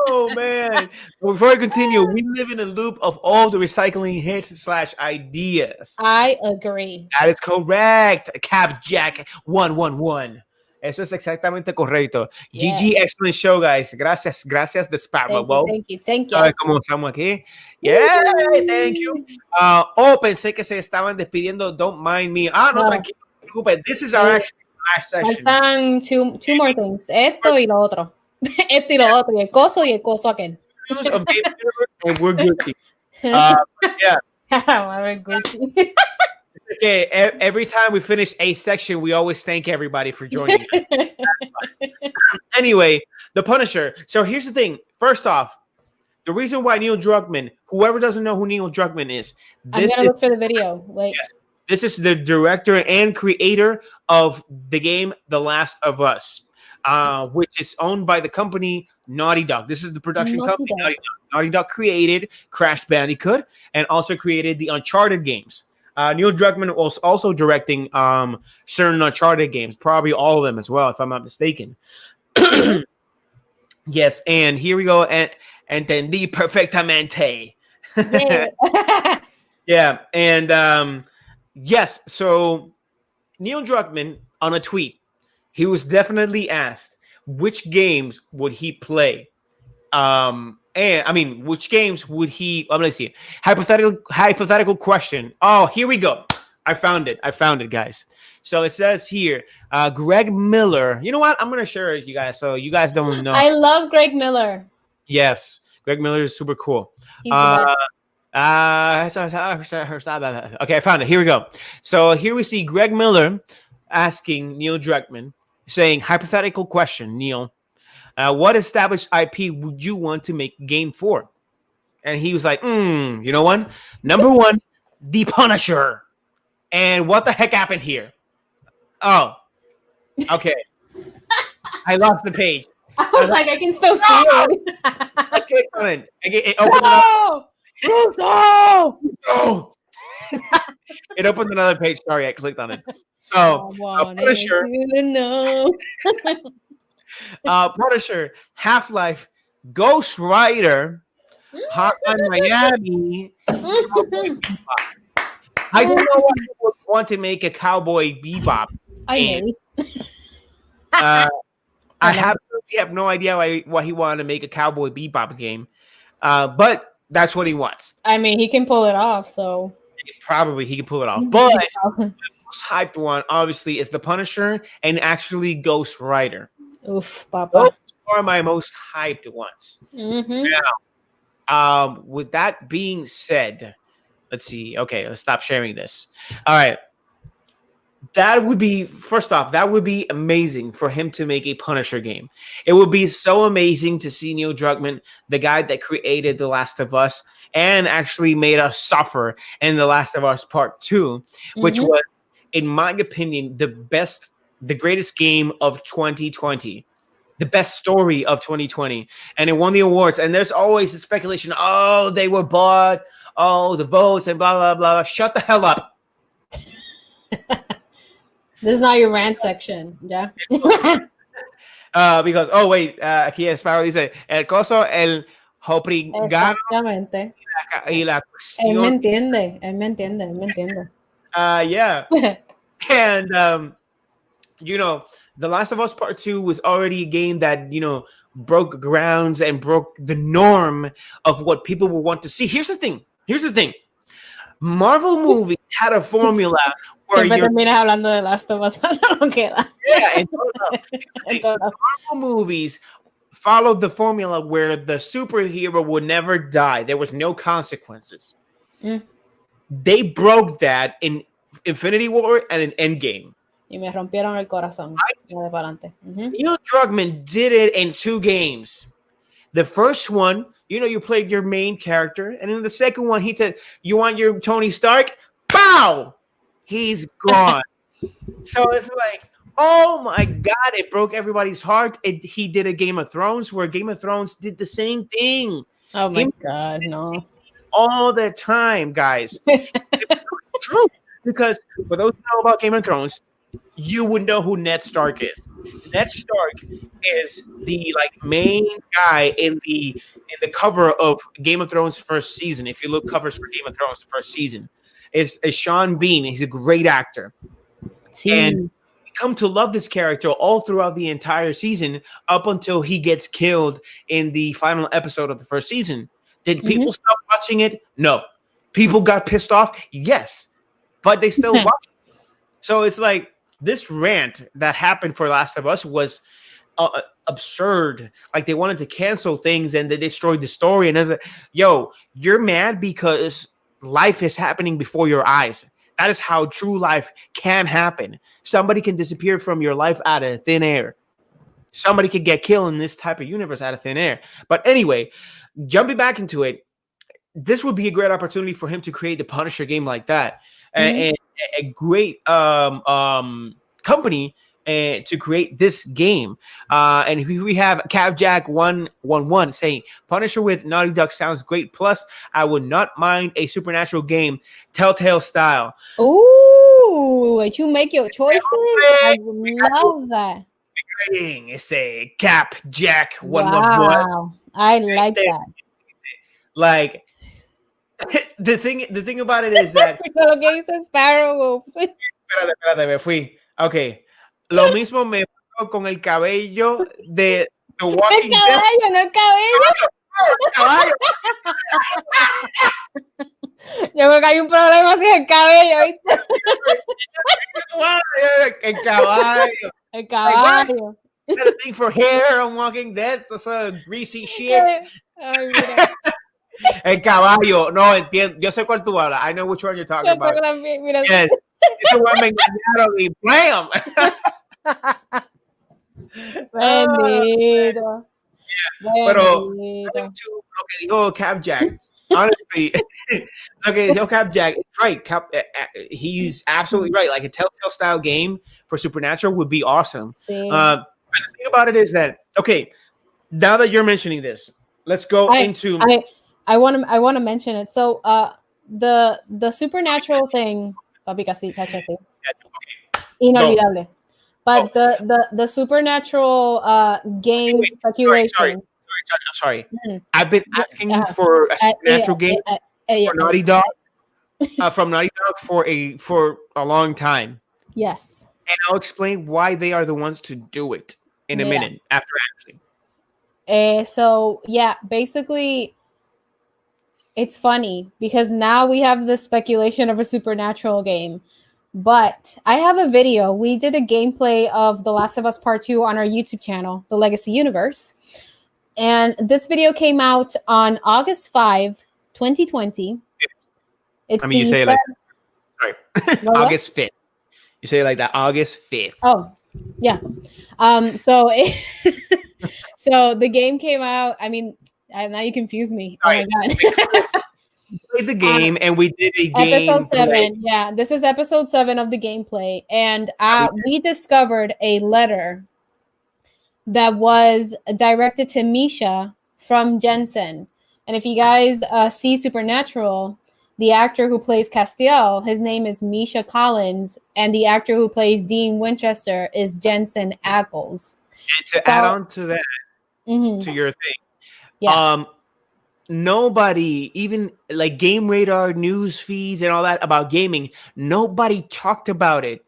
Oh man! Before I continue, we live in a loop of all the recycling hits / ideas. I agree. That is correct. Cap Jack 111. Eso es exactamente correcto. Yeah. GG, excellent show, guys. Gracias de Sparrow. Thank you. ¿Sabes cómo estamos aquí? Yeah, thank you. Pensé que se estaban despidiendo. Don't mind me. No, tranquilo. This is our actual last session. Faltan two more things. Esto y lo otro. Esto y lo otro. Y el coso aquel. And we're Gucci. Yeah. We're Gucci. Okay, every time we finish a section, we always thank everybody for joining. Anyway, the Punisher. So here's the thing. First off, the reason why Neil Druckmann, whoever doesn't know who Neil Druckmann is, I'm going to look for the video. Wait. Yes, this is the director and creator of the game The Last of Us, which is owned by the company Naughty Dog. This is the production company Naughty Dog. Naughty Dog created Crash Bandicoot and also created the Uncharted games. Neil Druckmann was also directing certain Uncharted games, probably all of them as well, if I'm not mistaken. Yes, and here we go. Entendí perfectamente. Yeah, and yes, so Neil Druckmann on a tweet, he was definitely asked which games would he play. And I mean, which games would he? I'm gonna see. Hypothetical question. Oh, here we go. I found it, guys. So it says here, Greg Miller. You know what? I'm gonna share it with you guys, so you guys don't know. I love Greg Miller. Yes, Greg Miller is super cool. He's the best. Okay, I found it. Here we go. So here we see Greg Miller asking Neil Druckmann, saying, hypothetical question, Neil. What established IP would you want to make a game for? And he was like, you know what? Number one, The Punisher. And what the heck happened here? Oh, okay. I lost the page. I was like, I can still see it. I clicked on it. It opened up. No! Oh. It opened another page. Sorry, I clicked on it. So, Punisher, Punisher, Half-Life, Ghost Rider, Hotline Miami, Cowboy Bebop. I don't know why you would want to make a Cowboy Bebop game. I have no idea why he wanted to make a Cowboy Bebop game, but that's what he wants. I mean, he can pull it off, so probably he can pull it off. But the most hyped one, obviously, is the Punisher and actually Ghost Rider. Oof, Papa. Those are my most hyped ones. Mm-hmm. Now, with that being said, let's see. Okay, let's stop sharing this. All right. That would be, first off, that would be amazing for him to make a Punisher game. It would be so amazing to see Neil Druckmann, the guy that created The Last of Us and actually made us suffer in The Last of Us Part 2, which was, in my opinion, the greatest game of 2020. The best story of 2020. And it won the awards. And there's always a speculation, oh, they were bought, oh, the votes and blah, blah, blah. Shut the hell up. This is not your rant section, yeah. Because aquí Sparrow dice el coso el hopringano. Exactamente. Y la Él me entiende. Yeah. And The Last of Us Part 2 was already a game that broke grounds and broke the norm of what people would want to see. Here's the thing. Marvel movies had a formula where siempre terminas hablando de Last of Us. No queda. Yeah, Marvel movies followed the formula where the superhero would never die. There was no consequences. They broke that in Infinity War and in Endgame. Y me rompieron el corazón. Neil Druckmann did it in 2 games. The first one, you played your main character. And in the second one, he said, you want your Tony Stark? Pow! He's gone. So it's like, oh my God, it broke everybody's heart. He did a Game of Thrones where Game of Thrones did the same thing. Oh my God, no. All the time, guys. It's true. Because for those who know about Game of Thrones, you would know who Ned Stark is. Ned Stark is the main guy in the cover of Game of Thrones first season. If you look covers for Game of Thrones the first season, is Sean Bean. He's a great actor, and we come to love this character all throughout the entire season up until he gets killed in the final episode of the first season. Did people stop watching it? No. People got pissed off? Yes, but they still watch it. So it's like, this rant that happened for Last of Us was absurd. Like, they wanted to cancel things and they destroyed the story. And it's like, you're mad because life is happening before your eyes. That is how true life can happen. Somebody can disappear from your life out of thin air. Somebody could get killed in this type of universe out of thin air. But anyway, jumping back into it, this would be a great opportunity for him to create the Punisher game like that. And a great company to create this game. And we have CavJack111 saying, Punisher with Naughty Dog sounds great. Plus, I would not mind a supernatural game, Telltale style. Ooh, you make your choices? I love that. It's a CavJack111. Wow, I like that. Like, the thing about it is that lo que dice Sparrow. Espérate, me fui. Okay. Lo mismo me pasó con el cabello de The Walking Dead. El caballo, no el cabello. Yo creo que hay un problema si es el cabello, ¿viste? El caballo. El caballo. Is that a thing for hair on Walking Dead? That's a greasy shit. Ay, mira. El caballo, no entiendo. Yo sé cuál tú hablas. I know which one you're talking about. También, mira. Yes. Ese one me engañaron y blam. Bendito. Pero lo que dijo CavJack, honestly, okay, so Cap Jack, it's right. He's absolutely right. Like a Telltale style game for Supernatural would be awesome. See, The thing about it is that okay, now that you're mentioning this, let's go I into. I I want to mention it. So the supernatural thing, papi casi, chacha, Go. inolvidable. Oh, But the supernatural game wait, sorry, sorry, speculation. I'm sorry. Mhm. I've been asking for a supernatural game for Naughty Dog from Naughty Dog for a long time, Yes. and I'll explain why they are the ones to do it in a Mira. minute after asking. So yeah, basically it's funny because now we have the speculation of a supernatural game. But I have a video. We did a gameplay of The Last of Us Part 2 on our YouTube channel, The Legacy Universe. And this video came out on August 5, 2020. It's I mean, you the say like sorry, what? August 5th. You say it like that, August 5th. Oh, yeah. So so the game came out. I mean, now you confuse me. Oh my god. We played the game and we did a Episode game play. 7. Yeah, this is episode 7 of the gameplay. And we discovered a letter that was directed to Misha from Jensen. And if you guys see Supernatural, the actor who plays Castiel, his name is Misha Collins, and the actor who plays Dean Winchester is Jensen Ackles. And to add on to that, to your thing, yeah. Nobody, even like Game Radar news feeds and all that about gaming, nobody talked about it.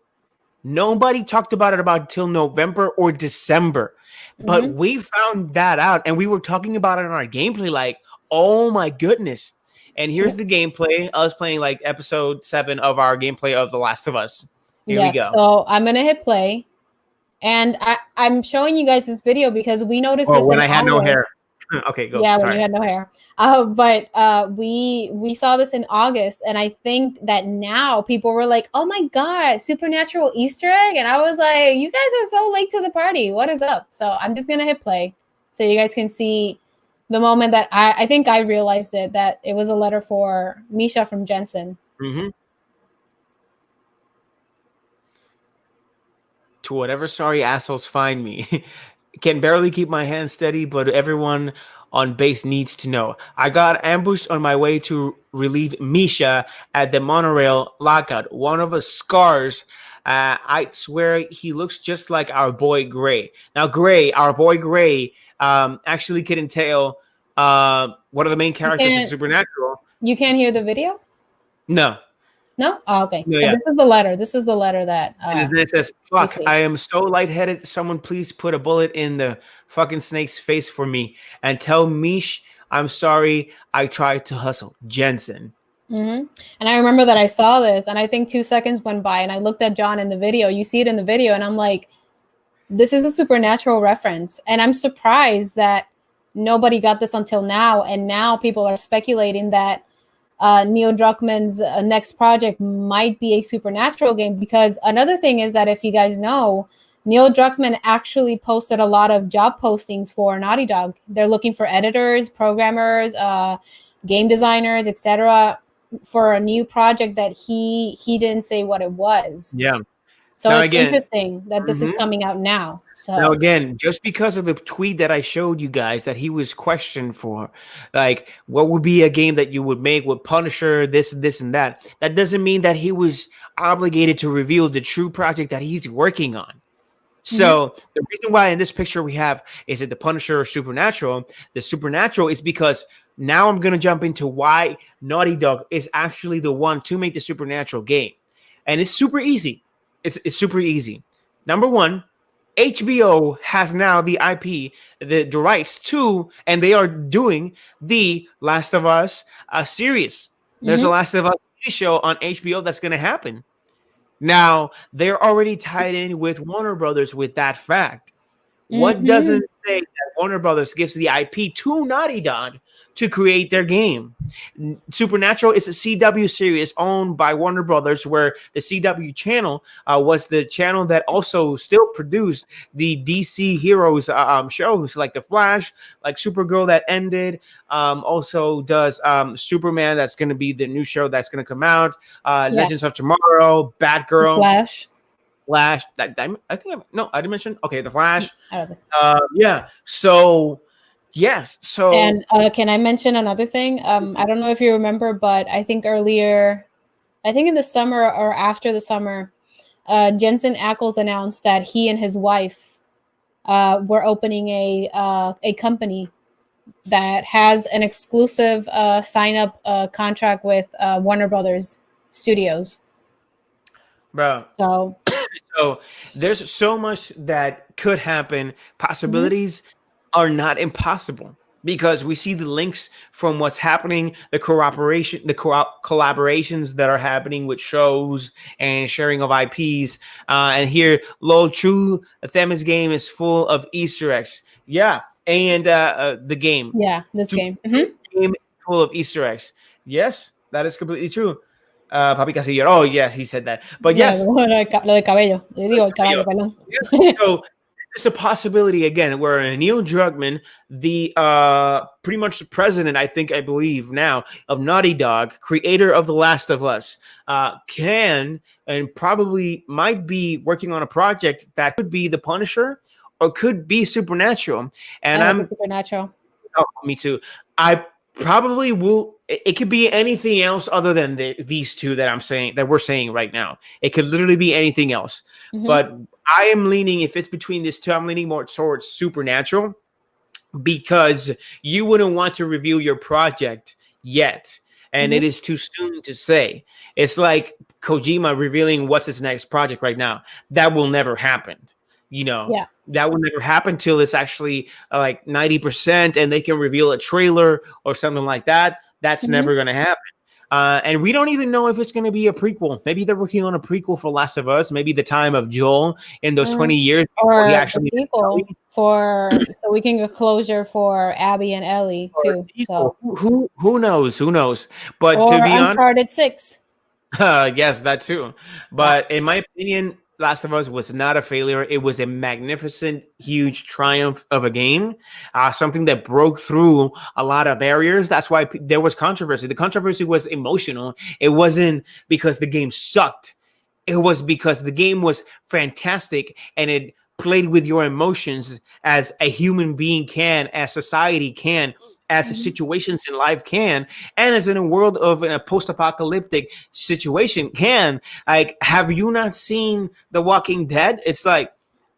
Nobody talked about it about until November or December. But we found that out and we were talking about it on our gameplay like, oh my goodness. And here's the gameplay. I was playing like episode 7 of our gameplay of The Last of Us. Here we go. So I'm going to hit play. And I'm showing you guys this video because we noticed this when I had no hair. Okay, go. Yeah, Sorry. when you had no hair. But we saw this in August, and I think that now people were like, "Oh my god, supernatural Easter egg!" And I was like, "You guys are so late to the party. What is up?" So I'm just gonna hit play so you guys can see the moment that I think I realized it, that it was a letter for Misha from Jensen. To whatever sorry assholes find me. Can barely keep my hands steady, but everyone on base needs to know. I got ambushed on my way to relieve Misha at the monorail lockout. One of his scars, I swear he looks just like our boy Gray. Now, our boy Gray, actually could entail one of the main characters in Supernatural. You can't hear the video? No. No? Oh, okay. No, yeah. This is the letter. This is the letter that and it says, fuck, I am so lightheaded. Someone please put a bullet in the fucking snake's face for me and tell Mish I'm sorry. I tried to hustle. Jensen. And I remember that I saw this and I think 2 seconds went by and I looked at John in the video. You see it in the video and I'm like, this is a Supernatural reference. And I'm surprised that nobody got this until now. And now people are speculating that Neil Druckmann's next project might be a Supernatural game, because another thing is that if you guys know, Neil Druckmann actually posted a lot of job postings for Naughty Dog. They're looking for editors, programmers, game designers, etc., for a new project that he didn't say what it was. Yeah. So now, it's interesting that this is coming out now. So now again, just because of the tweet that I showed you guys that he was questioned for, like what would be a game that you would make with Punisher, this, and that. That doesn't mean that he was obligated to reveal the true project that he's working on. So the reason why in this picture we have is it the Punisher or Supernatural? The Supernatural is because now I'm going to jump into why Naughty Dog is actually the one to make the Supernatural game. And it's super easy. It's super easy. Number one, HBO has now the IP, the rights to, and they are doing the Last of Us series. There's a Last of Us show on HBO that's going to happen. Now, they're already tied in with Warner Brothers with that fact. What doesn't say that Warner Brothers gives the IP to Naughty Dog to create their game? Supernatural is a CW series owned by Warner Brothers, where the CW channel was the channel that also still produced the DC Heroes shows, like The Flash, like Supergirl that ended. Also does Superman, that's going to be the new show that's going to come out. Legends of Tomorrow, Batgirl, Flash. Flash. I didn't mention. Okay, The Flash. Yeah. So, yes. So, and can I mention another thing? I don't know if you remember, but I think in the summer or after the summer, Jensen Ackles announced that he and his wife were opening a company that has an exclusive sign-up contract with Warner Brothers Studios. bro. So there's so much that could happen. Possibilities are not impossible, because we see the links from what's happening, the collaborations that are happening with shows and sharing of IPs. And here, Lol True, the Themis game is full of Easter eggs. Yeah. And the game. Yeah, this game. Game is full of Easter eggs. Yes, that is completely true. Papi Casillero. Oh, yes, he said that. But yes. Lo de cabello. Le digo, el caballo, perdón. So it's a possibility again where Neil Druckmann, the pretty much the president, I believe now, of Naughty Dog, creator of The Last of Us, can and probably might be working on a project that could be The Punisher or could be Supernatural. And I'm Supernatural. Oh, me too. I probably will. It could be anything else other than these two that I'm saying, that we're saying right now. It could literally be anything else. But I am leaning, if it's between these two, I'm leaning more towards Supernatural, because you wouldn't want to reveal your project yet. And it is too soon to say. It's like Kojima revealing what's his next project right now. That will never happen. That will never happen till it's actually like 90% and they can reveal a trailer or something like that. That's never going to happen. And we don't even know if it's going to be a prequel. Maybe they're working on a prequel for Last of Us. Maybe the time of Joel in those 20 years. Or a sequel so we can get closure for Abby and Ellie too. So who knows? Who knows? But or to be Uncharted 6. Yes, that too. But in my opinion, Last of Us was not a failure. It was a magnificent, huge triumph of a game, something that broke through a lot of barriers. That's why there was controversy. The controversy was emotional. It wasn't because the game sucked. It was because the game was fantastic and it played with your emotions as a human being can, as society can, as situations in life can, and as in a world of a post-apocalyptic situation can. Like, have you not seen The Walking Dead? It's like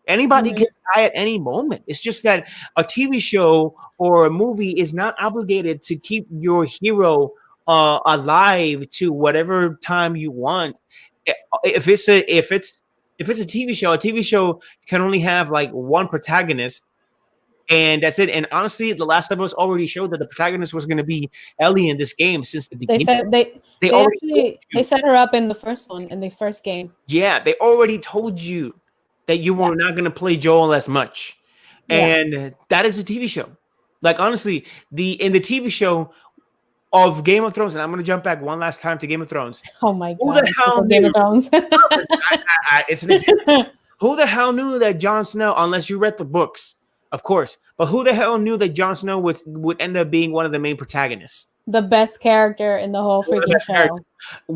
anybody can die at any moment. It's just that a TV show or a movie is not obligated to keep your hero alive to whatever time you want. If it's a TV show, a TV show can only have like one protagonist. And that's it. And honestly, The Last of Us already showed that the protagonist was going to be Ellie in this game since the beginning. They set her up in the first one, in the first game. Yeah, they already told you that you were not going to play Joel as much. And that is a TV show. Like, honestly, in the TV show of Game of Thrones, and I'm going to jump back one last time to Game of Thrones. Oh my God. Who the hell knew? Game of Thrones. It's an example. Who the hell knew that Jon Snow, unless you read the books, of course, but who the hell knew that Jon Snow would end up being one of the main protagonists? The best character in the whole freaking show.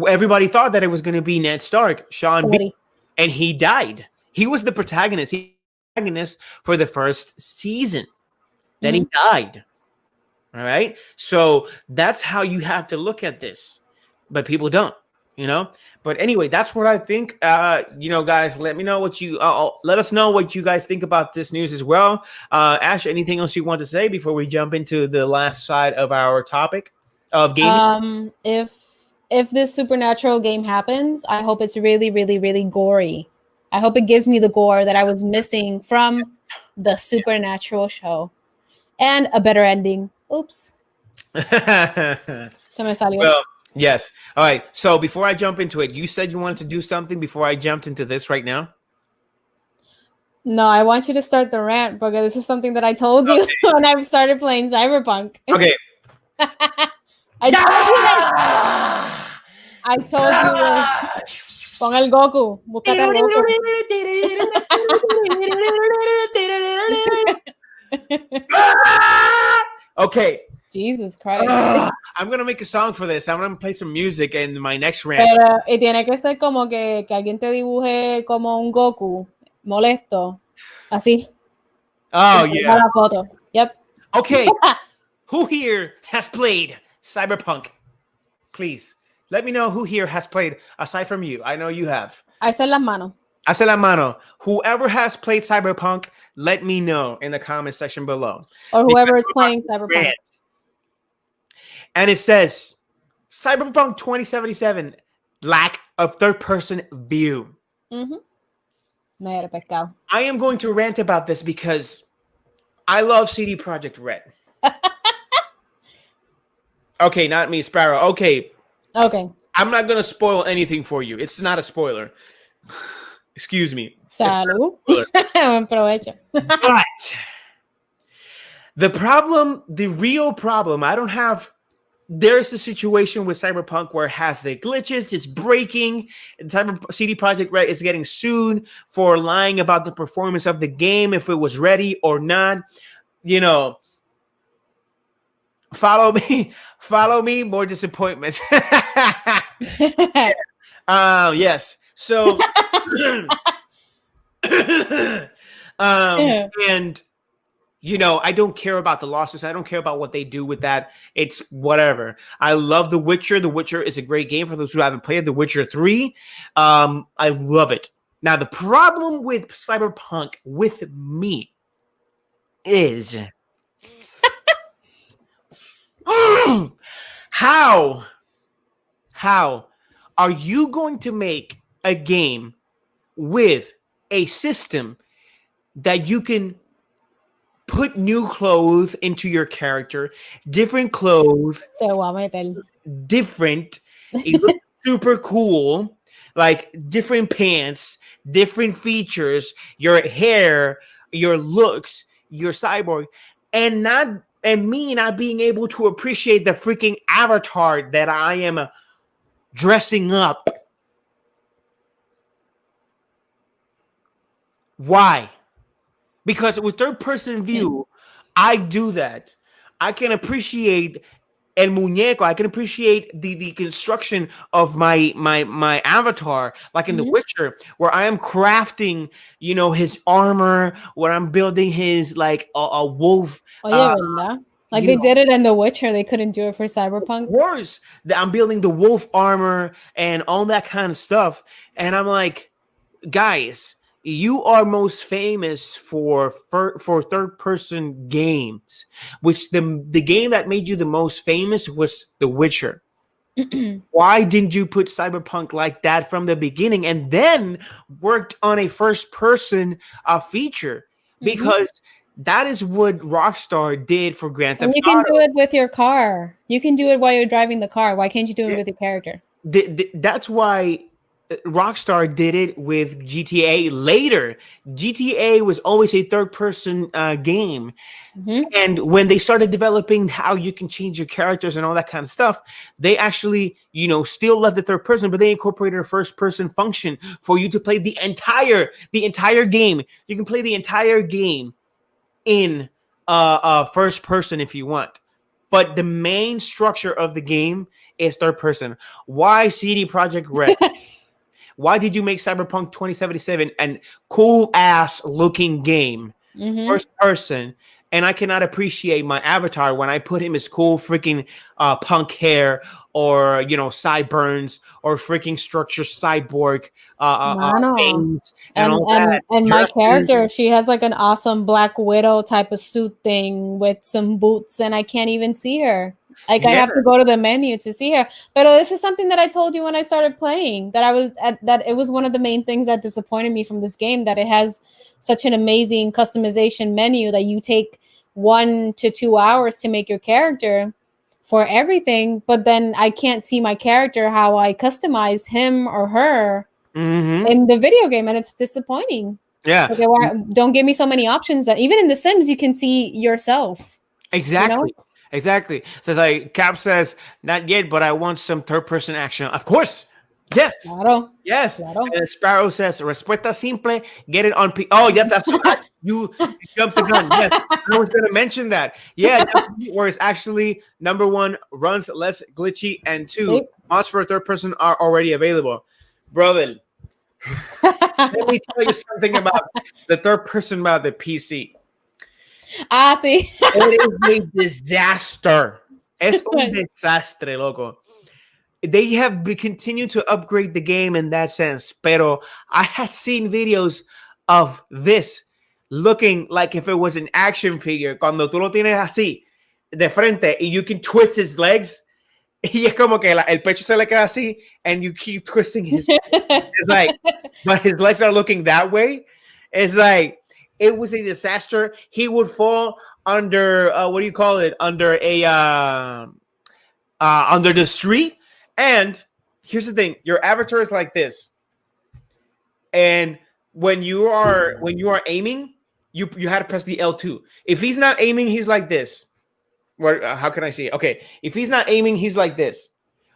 Everybody thought that it was going to be Ned Stark, Sean Bean, and he died. He was the protagonist. He was the protagonist for the first season. Then he died. All right? So that's how you have to look at this. But people don't. But anyway, that's what I think. Guys, let me know what let us know what you guys think about this news as well. Ash, anything else you want to say before we jump into the last side of our topic of gaming? If this Supernatural game happens, I hope it's really, really, really gory. I hope it gives me the gore that I was missing from the Supernatural show, and a better ending. Oops. Se me salió. Well, yes. All right. So before I jump into it, you said you wanted to do something before I jumped into this right now. No, I want you to start the rant because this is something that I told you when I started playing Cyberpunk. Okay. I told you that. I told you this. Pon el Goku. Búscate a Goku. Okay. Jesus Christ. I'm gonna make a song for this. I'm gonna play some music in my next rant. Pero y tiene que ser como que alguien te dibuje como un Goku molesto. Así. Oh Y yeah. la foto. Yep. Okay. Who here has played Cyberpunk? Please let me know who here has played aside from you. I know you have. Alcen las manos. Hace la mano. Whoever has played Cyberpunk, let me know in the comment section below. Or whoever is playing Cyberpunk. And it says Cyberpunk 2077, lack of third-person view. Mira, pescado. I am going to rant about this because I love CD Projekt Red. Okay, not me, Sparrow. Okay. I'm not going to spoil anything for you. It's not a spoiler. Excuse me. Salud. Buen provecho. But the real problem, there's a situation with Cyberpunk where it has the glitches, it's breaking. CD Projekt Red is getting sued for lying about the performance of the game, if it was ready or not. You know, follow me, more disappointments. Yes. So, and you know, I don't care about the losses. I don't care about what they do with that. It's whatever. I love The Witcher. The Witcher is a great game for those who haven't played The Witcher 3. I love it. Now, the problem with Cyberpunk with me is how are you going to make a game with a system that you can put new clothes into your character, different clothes, different, it looks super cool, like different pants, different features, your hair, your looks, your cyborg, and me not being able to appreciate the freaking avatar that I am dressing up. Why? Because with third-person view, I do that. I can appreciate el muñeco. I can appreciate the construction of my avatar, like in The Witcher, where I am crafting, you know, his armor, where I'm building his like a wolf. Like they did it in The Witcher, they couldn't do it for Cyberpunk. Of course, I'm building the wolf armor and all that kind of stuff, and I'm like, guys, you are most famous for third-person games, which the game that made you the most famous was The Witcher. Why didn't you put Cyberpunk like that from the beginning and then worked on a first-person feature? Because that is what Rockstar did for Grand Theft Auto. You can do it with your car. You can do it while you're driving the car. Why can't you do it with your character? That's why Rockstar did it with GTA later. GTA was always a third-person game. And when they started developing how you can change your characters and all that kind of stuff, they actually, you know, still left the third person, but they incorporated a first-person function for you to play the entire game. You can play the entire game in first person if you want. But the main structure of the game is third person. Why CD Projekt Red? Why did you make Cyberpunk 2077 an cool ass looking game, first person, and I cannot appreciate my avatar when I put him as cool freaking punk hair or, you know, sideburns or freaking structure cyborg veins and all that. And my character, she has like an awesome Black Widow type of suit thing with some boots, and I can't even see her. Like I have to go to the menu to see her. But this is something that I told you when I started playing, that it was one of the main things that disappointed me from this game, that it has such an amazing customization menu that you take 1 to 2 hours to make your character for everything, but then I can't see my character how I customize him or her in the video game, and it's disappointing. Yeah. Okay, don't give me so many options that even in The Sims you can see yourself. Exactly. Exactly. So like Cap says, not yet, but I want some third person action. Of course. Yes. Claro, Yes. claro. And Sparrow says, respuesta simple, get it on Oh, yeah, that's right. You jumped the gun. Yes. I was gonna mention that. Yeah, where it's actually number one, runs less glitchy, and two, Sí. mods for third person are already available. Brother, let me tell you something about the third person about the PC. Ah, sí. It is a disaster. Es un desastre, loco. They have continued to upgrade the game in that sense, pero I had seen videos of this looking like if it was an action figure. Cuando tú lo tienes así de frente y you can twist his legs, y es como que el pecho se le queda así, and you keep twisting his. It's like, but his legs are looking that way. It's like it was a disaster. He would fall under what do you call it? Under a under the street. And here's the thing: your avatar is like this, and when you are aiming, you had to press the L2. If he's not aiming, he's like this. Where how can I see it? Okay, if he's not aiming, he's like this.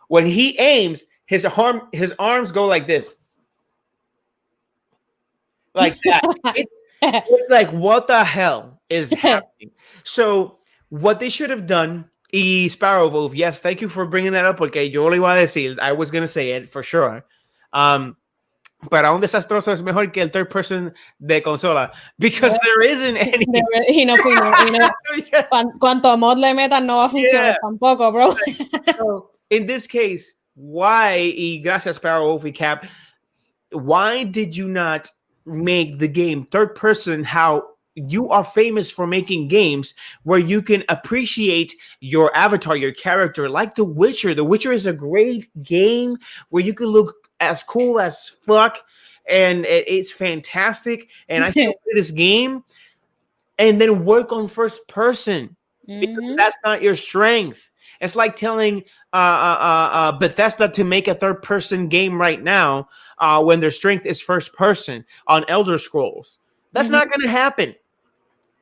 When he aims, his arms go like this, like that. It's like, what the hell is happening? So what they should have done. Y Sparrow Wolf, yes, thank you for bringing that up, porque yo lo iba a decir. I was gonna say it for sure. Para un desastroso es mejor que el third person de consola, because there isn't any. Y no, Yeah. cuanto mod le metan no va a funcionar tampoco, bro. So, in this case, why, y gracias Sparrow Wolf y Cap, why did you not make the game third person how you are famous for making games where you can appreciate your avatar, your character, like The Witcher. The Witcher is a great game where you can look as cool as fuck, and it's fantastic. And I still play this game, and then work on first person because that's not your strength. It's like telling Bethesda to make a third person game right now when their strength is first person on Elder Scrolls. That's not going to happen.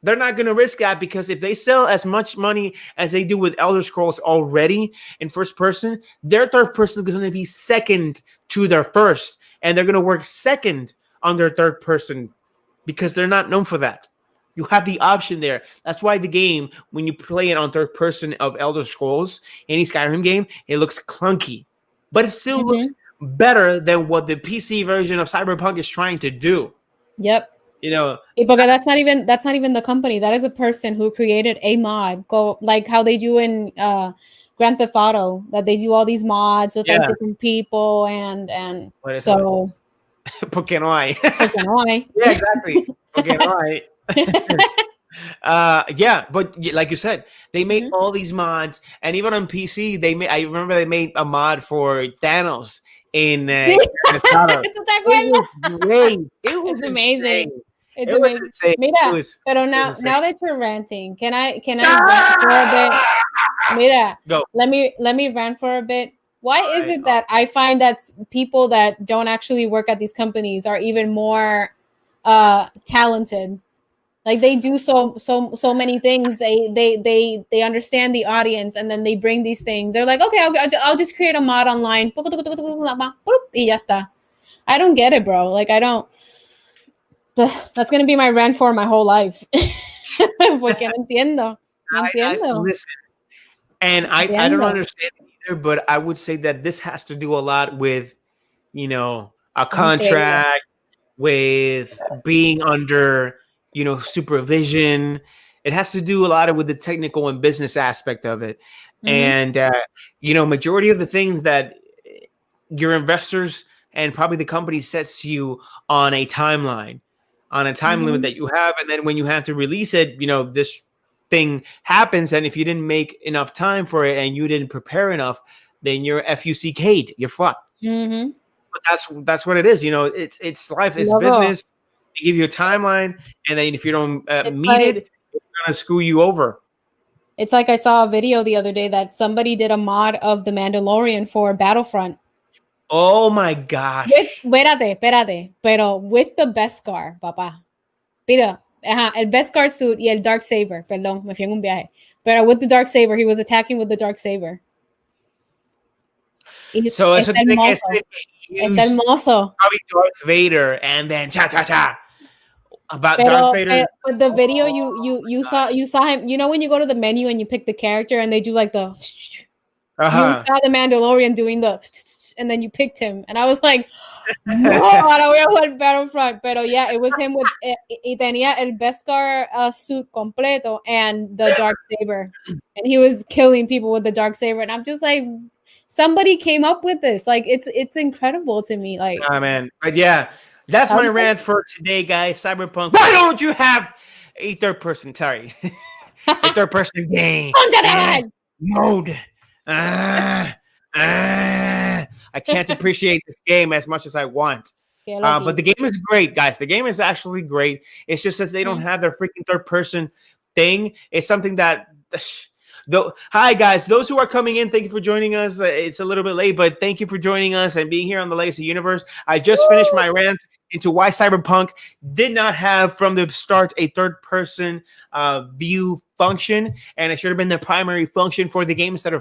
They're not going to risk that, because if they sell as much money as they do with Elder Scrolls already in first person, their third person is going to be second to their first, and they're going to work second on their third person because they're not known for that. You have the option there. That's why the game, when you play it on third person of Elder Scrolls, any Skyrim game, it looks clunky, but it still looks better than what the PC version of Cyberpunk is trying to do. Yep. You know, because that's not even the company. That is a person who created a mod. Go like how they do in Grand Theft Auto, that they do all these mods with like different people and so. Porque no hay. Porque no hay. Yeah, exactly. Porque no hay. Yeah, but like you said, they made all these mods, and even on PC, I remember they made a mod for Thanos in It was great. It was amazing. Insane. It's amazing. Mira, pero now that you're ranting, can I rant for a bit? Mira, go. Let me rant for a bit. Why is it that I find that people that don't actually work at these companies are even more talented? Like they do so many things. They understand the audience, and then they bring these things. They're like, okay, I'll just create a mod online. Y ya está. I don't get it, bro. Like I don't. That's gonna be my rant for my whole life. Porque no entiendo. No entiendo. Listen, and I don't understand either, but I would say that this has to do a lot with, you know, a contract, with being under, you know, supervision. It has to do a lot with the technical and business aspect of it. And, you know, majority of the things that your investors and probably the company sets you on a timeline, on a time limit that you have. And then when you have to release it, you know, this thing happens. And if you didn't make enough time for it and you didn't prepare enough, then you're FUCK'd, you're fucked. But that's what it is. You know, it's life, it's business. They give you a timeline, and then if you don't meet it, it's gonna screw you over. It's like I saw a video the other day that somebody did a mod of The Mandalorian for Battlefront, Oh my gosh. Espérate, pero with the Beskar, papá. Mira, el Beskar suit y el Dark Saber. Perdón, me fui en un viaje. Pero with the Dark Saber, he was attacking with the Dark Saber. So eso Está tiene que hermoso. ser Está used hermoso. probably Darth Vader and then cha cha cha about Darth Pero, Vader. but the video Oh you gosh. saw him. You know when you go to the menu and you pick the character and they do like the. You Uh-huh. saw the Mandalorian doing the, and then you picked him, and I was like, no, ahora voy a jugar Battlefront. Pero yeah, it was him with, y tenía el Beskar suit completo and the Dark Saber, and he was killing people with the Dark Saber, and I'm just like, somebody came up with this. Like it's incredible to me. Like, Nah, man. But yeah, that's my rant for today, guys. Cyberpunk. Why don't you have a third person? Sorry, a third person game mode. I can't appreciate this game as much as I want. But the game is great, guys. The game is actually great. It's just that they don't have their freaking third person thing. It's something that. Hi guys, those who are coming in, thank you for joining us. It's a little bit late, but thank you for joining us and being here on the Legacy Universe. I just finished my rant into why Cyberpunk did not have from the start a third person view function, and it should have been the primary function for the game instead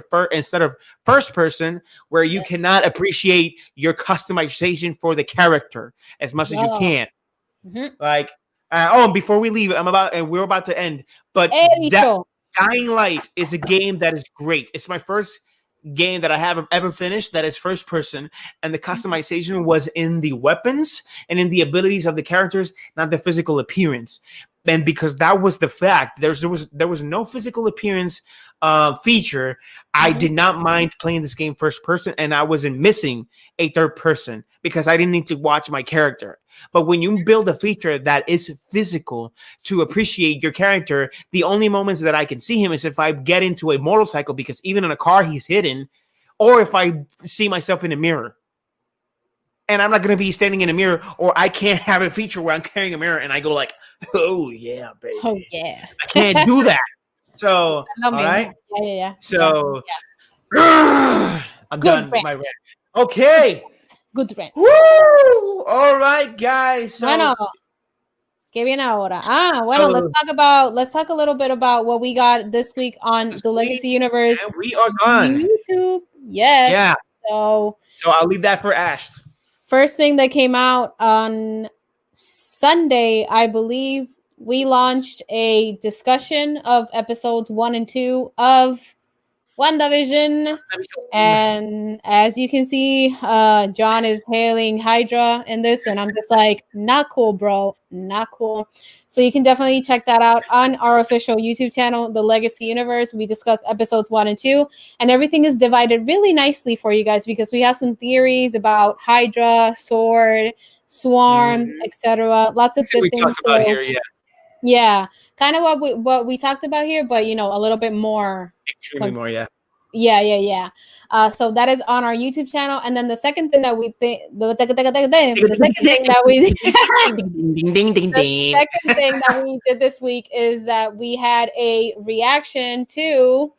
of first person, where you cannot appreciate your customization for the character as much as you can. Like, and before we leave, we're about to end, but Dying Light is a game that is great. It's my first game that I have ever finished that is first person, and the customization was in the weapons and in the abilities of the characters, not the physical appearance. And because that was the fact, there was no physical appearance feature. I did not mind playing this game first person, and I wasn't missing a third person because I didn't need to watch my character. But when you build a feature that is physical to appreciate your character, the only moments that I can see him is if I get into a motorcycle, because even in a car he's hidden, or if I see myself in a mirror. And I'm not going to be standing in a mirror, or I can't have a feature where I'm carrying a mirror and I go like, oh yeah, baby. Oh yeah. I can't do that. So, all right. Yeah. So, I'm Good done with my rant. Okay. Good rant. Woo! All right, guys. So, bueno, ¿qué viene ahora? Bueno, let's talk a little bit about what we got this week on the Legacy Universe. And we are gone. YouTube. Yes. Yeah. So I'll leave that for Ash. First thing that came out on Sunday, I believe, we launched a discussion of episodes 1 and 2 of WandaVision. And as you can see, John is hailing Hydra in this, and I'm just like, not cool, bro. Not cool. So you can definitely check that out on our official YouTube channel, The Legacy Universe. We discuss episodes 1 and 2, and everything is divided really nicely for you guys because we have some theories about Hydra, Sword, Swarm, etc. Lots of good things about here, yeah, kind of what we talked about here, but a little bit more. Extremely more, yeah. Yeah. So that is on our YouTube channel, and then the second thing that we think, the second thing that we did this week is that we had a reaction to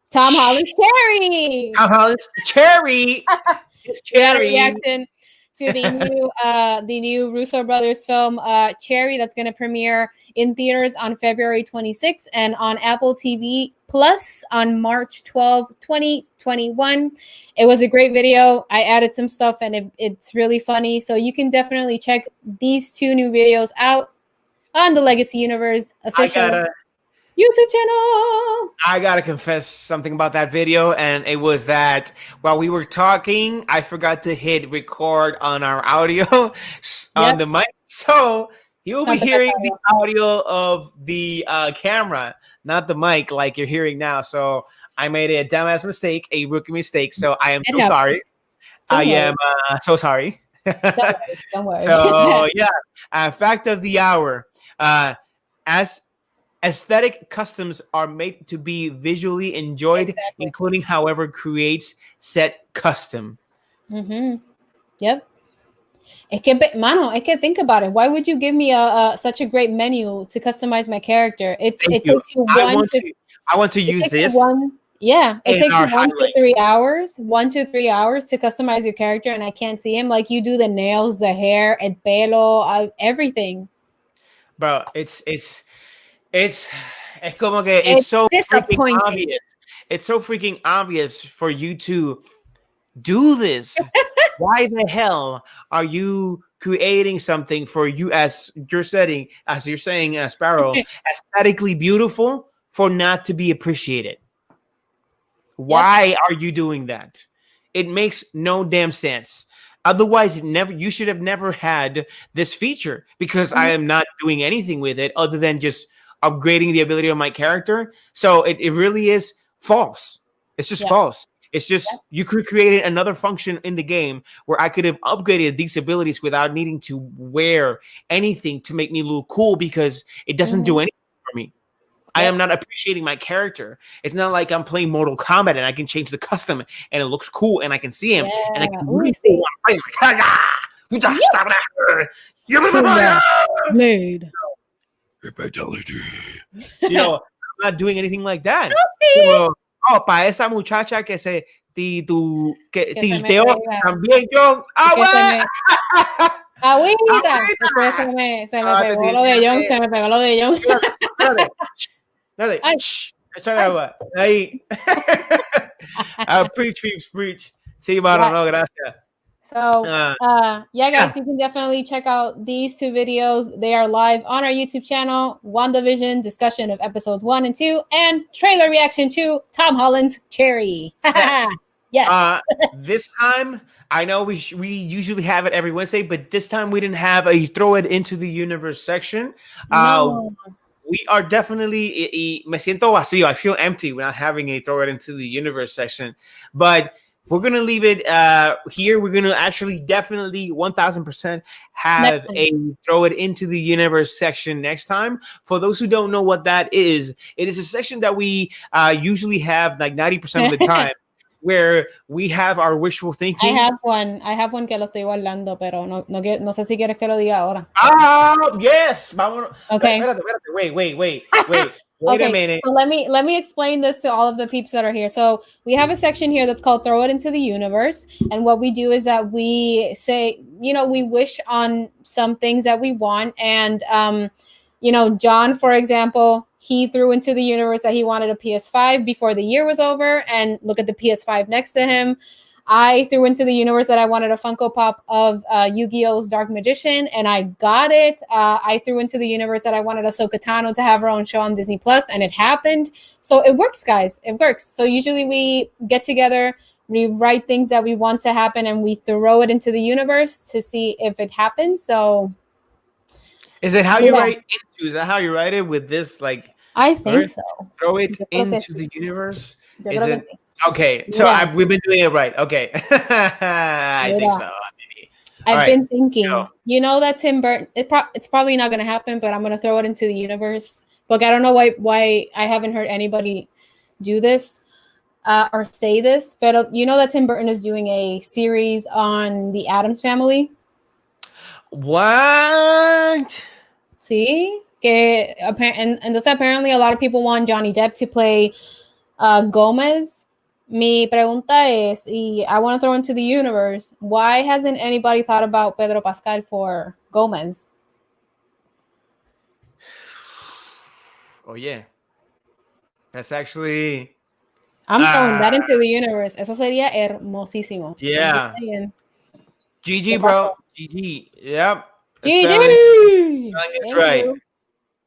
Tom Holland's Cherry. Tom Holland's Cherry. It's Cherry. Reaction to the new Russo brothers film Cherry, that's going to premiere in theaters on February 26th and on Apple TV Plus on March 12, 2021. It was a great video. I added some stuff and it's really funny. So you can definitely check these two new videos out on the Legacy Universe official YouTube channel. I gotta confess something about that video, and it was that while we were talking, I forgot to hit record on our audio on the mic. So you'll be hearing the audio of the camera, not the mic like you're hearing now. So I made a dumbass mistake, a rookie mistake. So I am so sorry. I am so sorry. Don't worry. So yeah, fact of the hour. As aesthetic customs are made to be visually enjoyed, including however creates set custom. Yep. Es que think about it. Why would you give me such a great menu to customize my character? It takes you I want to use this. Yeah, it in takes our you highlight. 1 to 3 hours, 1 to 3 hours to customize your character, and I can't see him. Like you do the nails, the hair, el pelo, everything. Bro, it's it's como que it's It's so freaking disappointing. obvious. It's so freaking obvious for you to do this. Why the hell are you creating something for you as you're saying, Sparrow, aesthetically beautiful for not to be appreciated? Yep. Why are you doing that? It makes no damn sense. Otherwise, you should have never had this feature because I Mhm. am not doing anything with it other than just upgrading the ability of my character. So it really is false. It's just Yep. false. It's just Yep. you could create another function in the game where I could have upgraded these abilities without needing to wear anything to make me look cool because it doesn't do Mhm. anything for me. I am Yep. not appreciating my character. It's not like I'm playing Mortal Kombat and I can change the custom and it looks cool and I can see him and I Yeah. can Uy, really cool sí. when I'm Yep. playing. Soya Blade. Fatality. You know, I'm not doing anything like that. Sí. So, para esa muchacha que se que Que se me tilteó pega. también yo. Que se me. Agüita. Es que ¡Agüita! se me No, te pegó lo de John. Se me pegó lo de John. espérate, espérate. Dale, Ay, shh, échale ay. agua. Ahí. Preach, preach, preach. Sí, mano, Yeah. no, gracias. So, Uh, yeah, yeah, guys, you can definitely check out these two videos. They are live on our YouTube channel. WandaVision discussion of episodes 1 and 2, and trailer reaction to Tom Holland's Cherry. yes. Yes. This time, I know we usually have it every Wednesday, but this time we didn't have a throw it into the universe section. No. We are definitely me siento vacío. I feel empty without having a throw it into the universe section, but we're gonna leave it here. We're gonna actually definitely 1000% have a throw it into the universe section next time. For those who don't know what that is, it is a section that we usually have like 90% of the time. Where we have our wishful thinking. I have one que lo estoy guardando, pero no sé si quieres que lo diga ahora. Yes. Vámonos. Okay. Wait. Wait okay, a minute. So let me explain this to all of the peeps that are here. So we have a section here that's called Throw It Into the Universe. And what we do is that we say, we wish on some things that we want. And John, for example, he threw into the universe that he wanted a PS5 before the year was over, and look at the PS5 next to him. I threw into the universe that I wanted a Funko Pop of Yu-Gi-Oh's Dark Magician, and I got it. I threw into the universe that I wanted Ahsoka Tano to have her own show on Disney Plus, and it happened. So it works, guys. It works. So usually we get together, we write things that we want to happen, and we throw it into the universe to see if it happens. So is it how you write into? Is that how you write it with this? Like, I think so. Throw it into the universe. Is it? Okay, so we've been doing it right. Okay, I think so. Maybe. I've been thinking, that Tim Burton. It's probably not going to happen, but I'm going to throw it into the universe. But I don't know why I haven't heard anybody do this or say this. But you know that Tim Burton is doing a series on the Addams Family. What? Sí, que entonces apparently a lot of people want Johnny Depp to play Gomez. Mi pregunta es, y I want to throw into the universe, why hasn't anybody thought about Pedro Pascal for Gomez? Oh, yeah. That's actually... I'm throwing that into the universe. Eso sería hermosísimo. Yeah. GG, bro. GG. Yep. GG. That's right.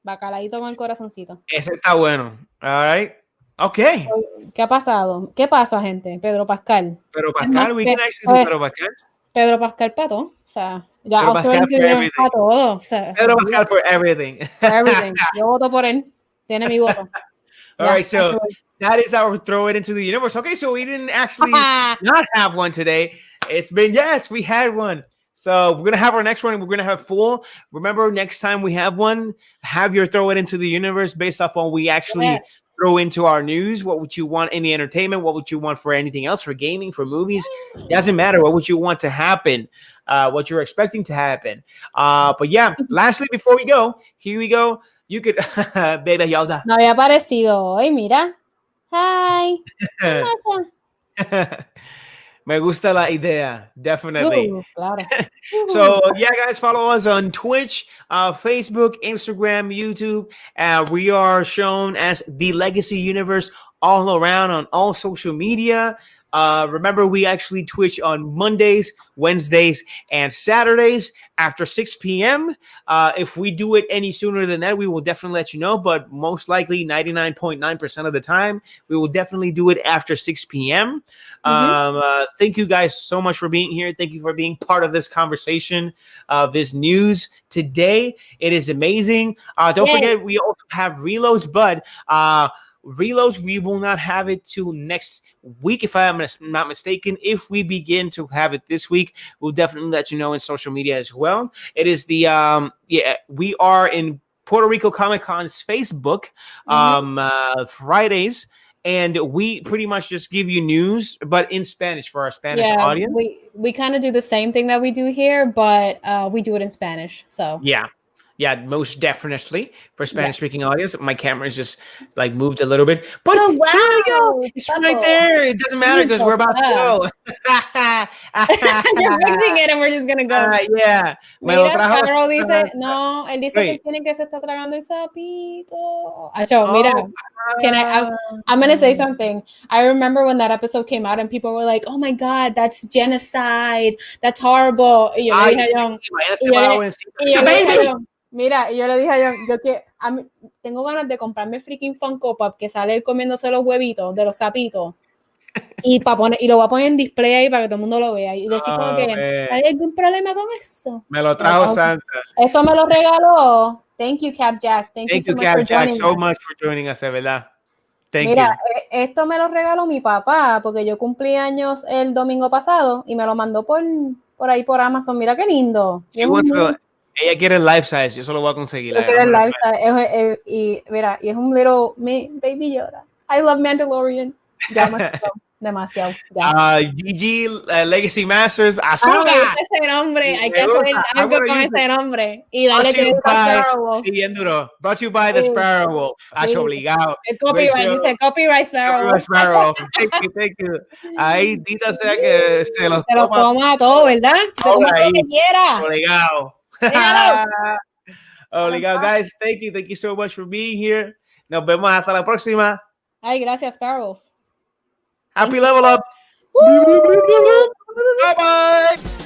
Bacalaíto con el corazoncito. Ese está bueno. All right. Okay. ¿Qué ha pasado? ¿Qué pasa, gente? Pedro Pascal. Pedro Pascal, we can actually do Pedro Pascal. Pedro Pascal para todo. O sea, ya Pedro Pascal for everything. Para todo. O sea, Pedro Pascal for everything. For everything. Yo voto por él. Tiene mi voto. All right, so that is our throw it into the universe. Okay, so we didn't actually not have one today. It's been, yes, we had one. So we're going to have our next one, and we're going to have full. Remember, next time we have one, have your throw it into the universe based off on we actually throw into our news. What would you want in the entertainment? What would you want for anything else, for gaming, for movies? Doesn't matter. What would you want to happen? What you're expecting to happen. But yeah, lastly, before we go, here we go. You could, baby Yalda. No había aparecido hoy, mira. Hi. Masha. Me gusta la idea, definitely. Claro. So yeah, guys, follow us on Twitch, Facebook, Instagram, YouTube. We are shown as The Legacy Universe all around on all social media. Remember, we actually Twitch on Mondays, Wednesdays, and Saturdays after 6 p.m. If we do it any sooner than that, we will definitely let you know. But most likely, 99.9% of the time, we will definitely do it after 6 p.m. Thank you guys so much for being here. Thank you for being part of this conversation, this news today. It is amazing. Don't forget, we also have reloads, but reloads, we will not have it till next week, if I am not mistaken. If we begin to have it this week, we'll definitely let you know in social media as well. It is the we are in Puerto Rico Comic Con's Facebook Fridays, and we pretty much just give you news, but in Spanish for our Spanish audience. We kind of do the same thing that we do here, but we do it in Spanish. So yeah, most definitely for Spanish-speaking audience. My camera is just like moved a little bit, but here we go. It's right there. It doesn't matter because we're about to go. You're fixing it, and we're just gonna go. Yeah. Mira, Sparrow dice, no, él dice que tiene que se está tragando el sapito. Acho, mira, I'm gonna say something. I remember when that episode came out and people were like, oh my God, that's genocide. That's horrible. Y yo le dije mira, y yo le dije a yo que tengo ganas de comprarme freaking Funko Pop que sale él comiéndose los huevitos de los sapitos y lo voy a poner en display ahí para que todo el mundo lo vea y decir como que ¿hay algún problema con eso? Me lo trajo Santa. Esto me lo regaló. Thank you, Cap Jack. Thank you so much for joining us, de verdad. Mira, esto me lo regaló mi papá porque yo cumplí años el domingo pasado y me lo mandó por ahí por Amazon. Mira qué lindo. Ella quiere el life size, yo solo voy a conseguir. Yo quiero el life size. Y mira, y es un little baby Yoda. I love Mandalorian. Ya demasiado. GG Legacy Masters. Ese nombre. Hay que hacer algo con ese nombre. Y darle crédito a Sparrow Wolf. Sí, bien duro. Brought to you by the Sparrow Wolf. Obligado. El copyright, dice copyright Sparrow Wolf. Thank you. Ahí, dita sea que se los coma todo, ¿verdad? Se coma todo lo que quiera. Obligado. Obligado, guys. Thank you so much for being here. Nos vemos hasta la próxima. Ay, gracias, Sparrow. Happy level up. Bye bye.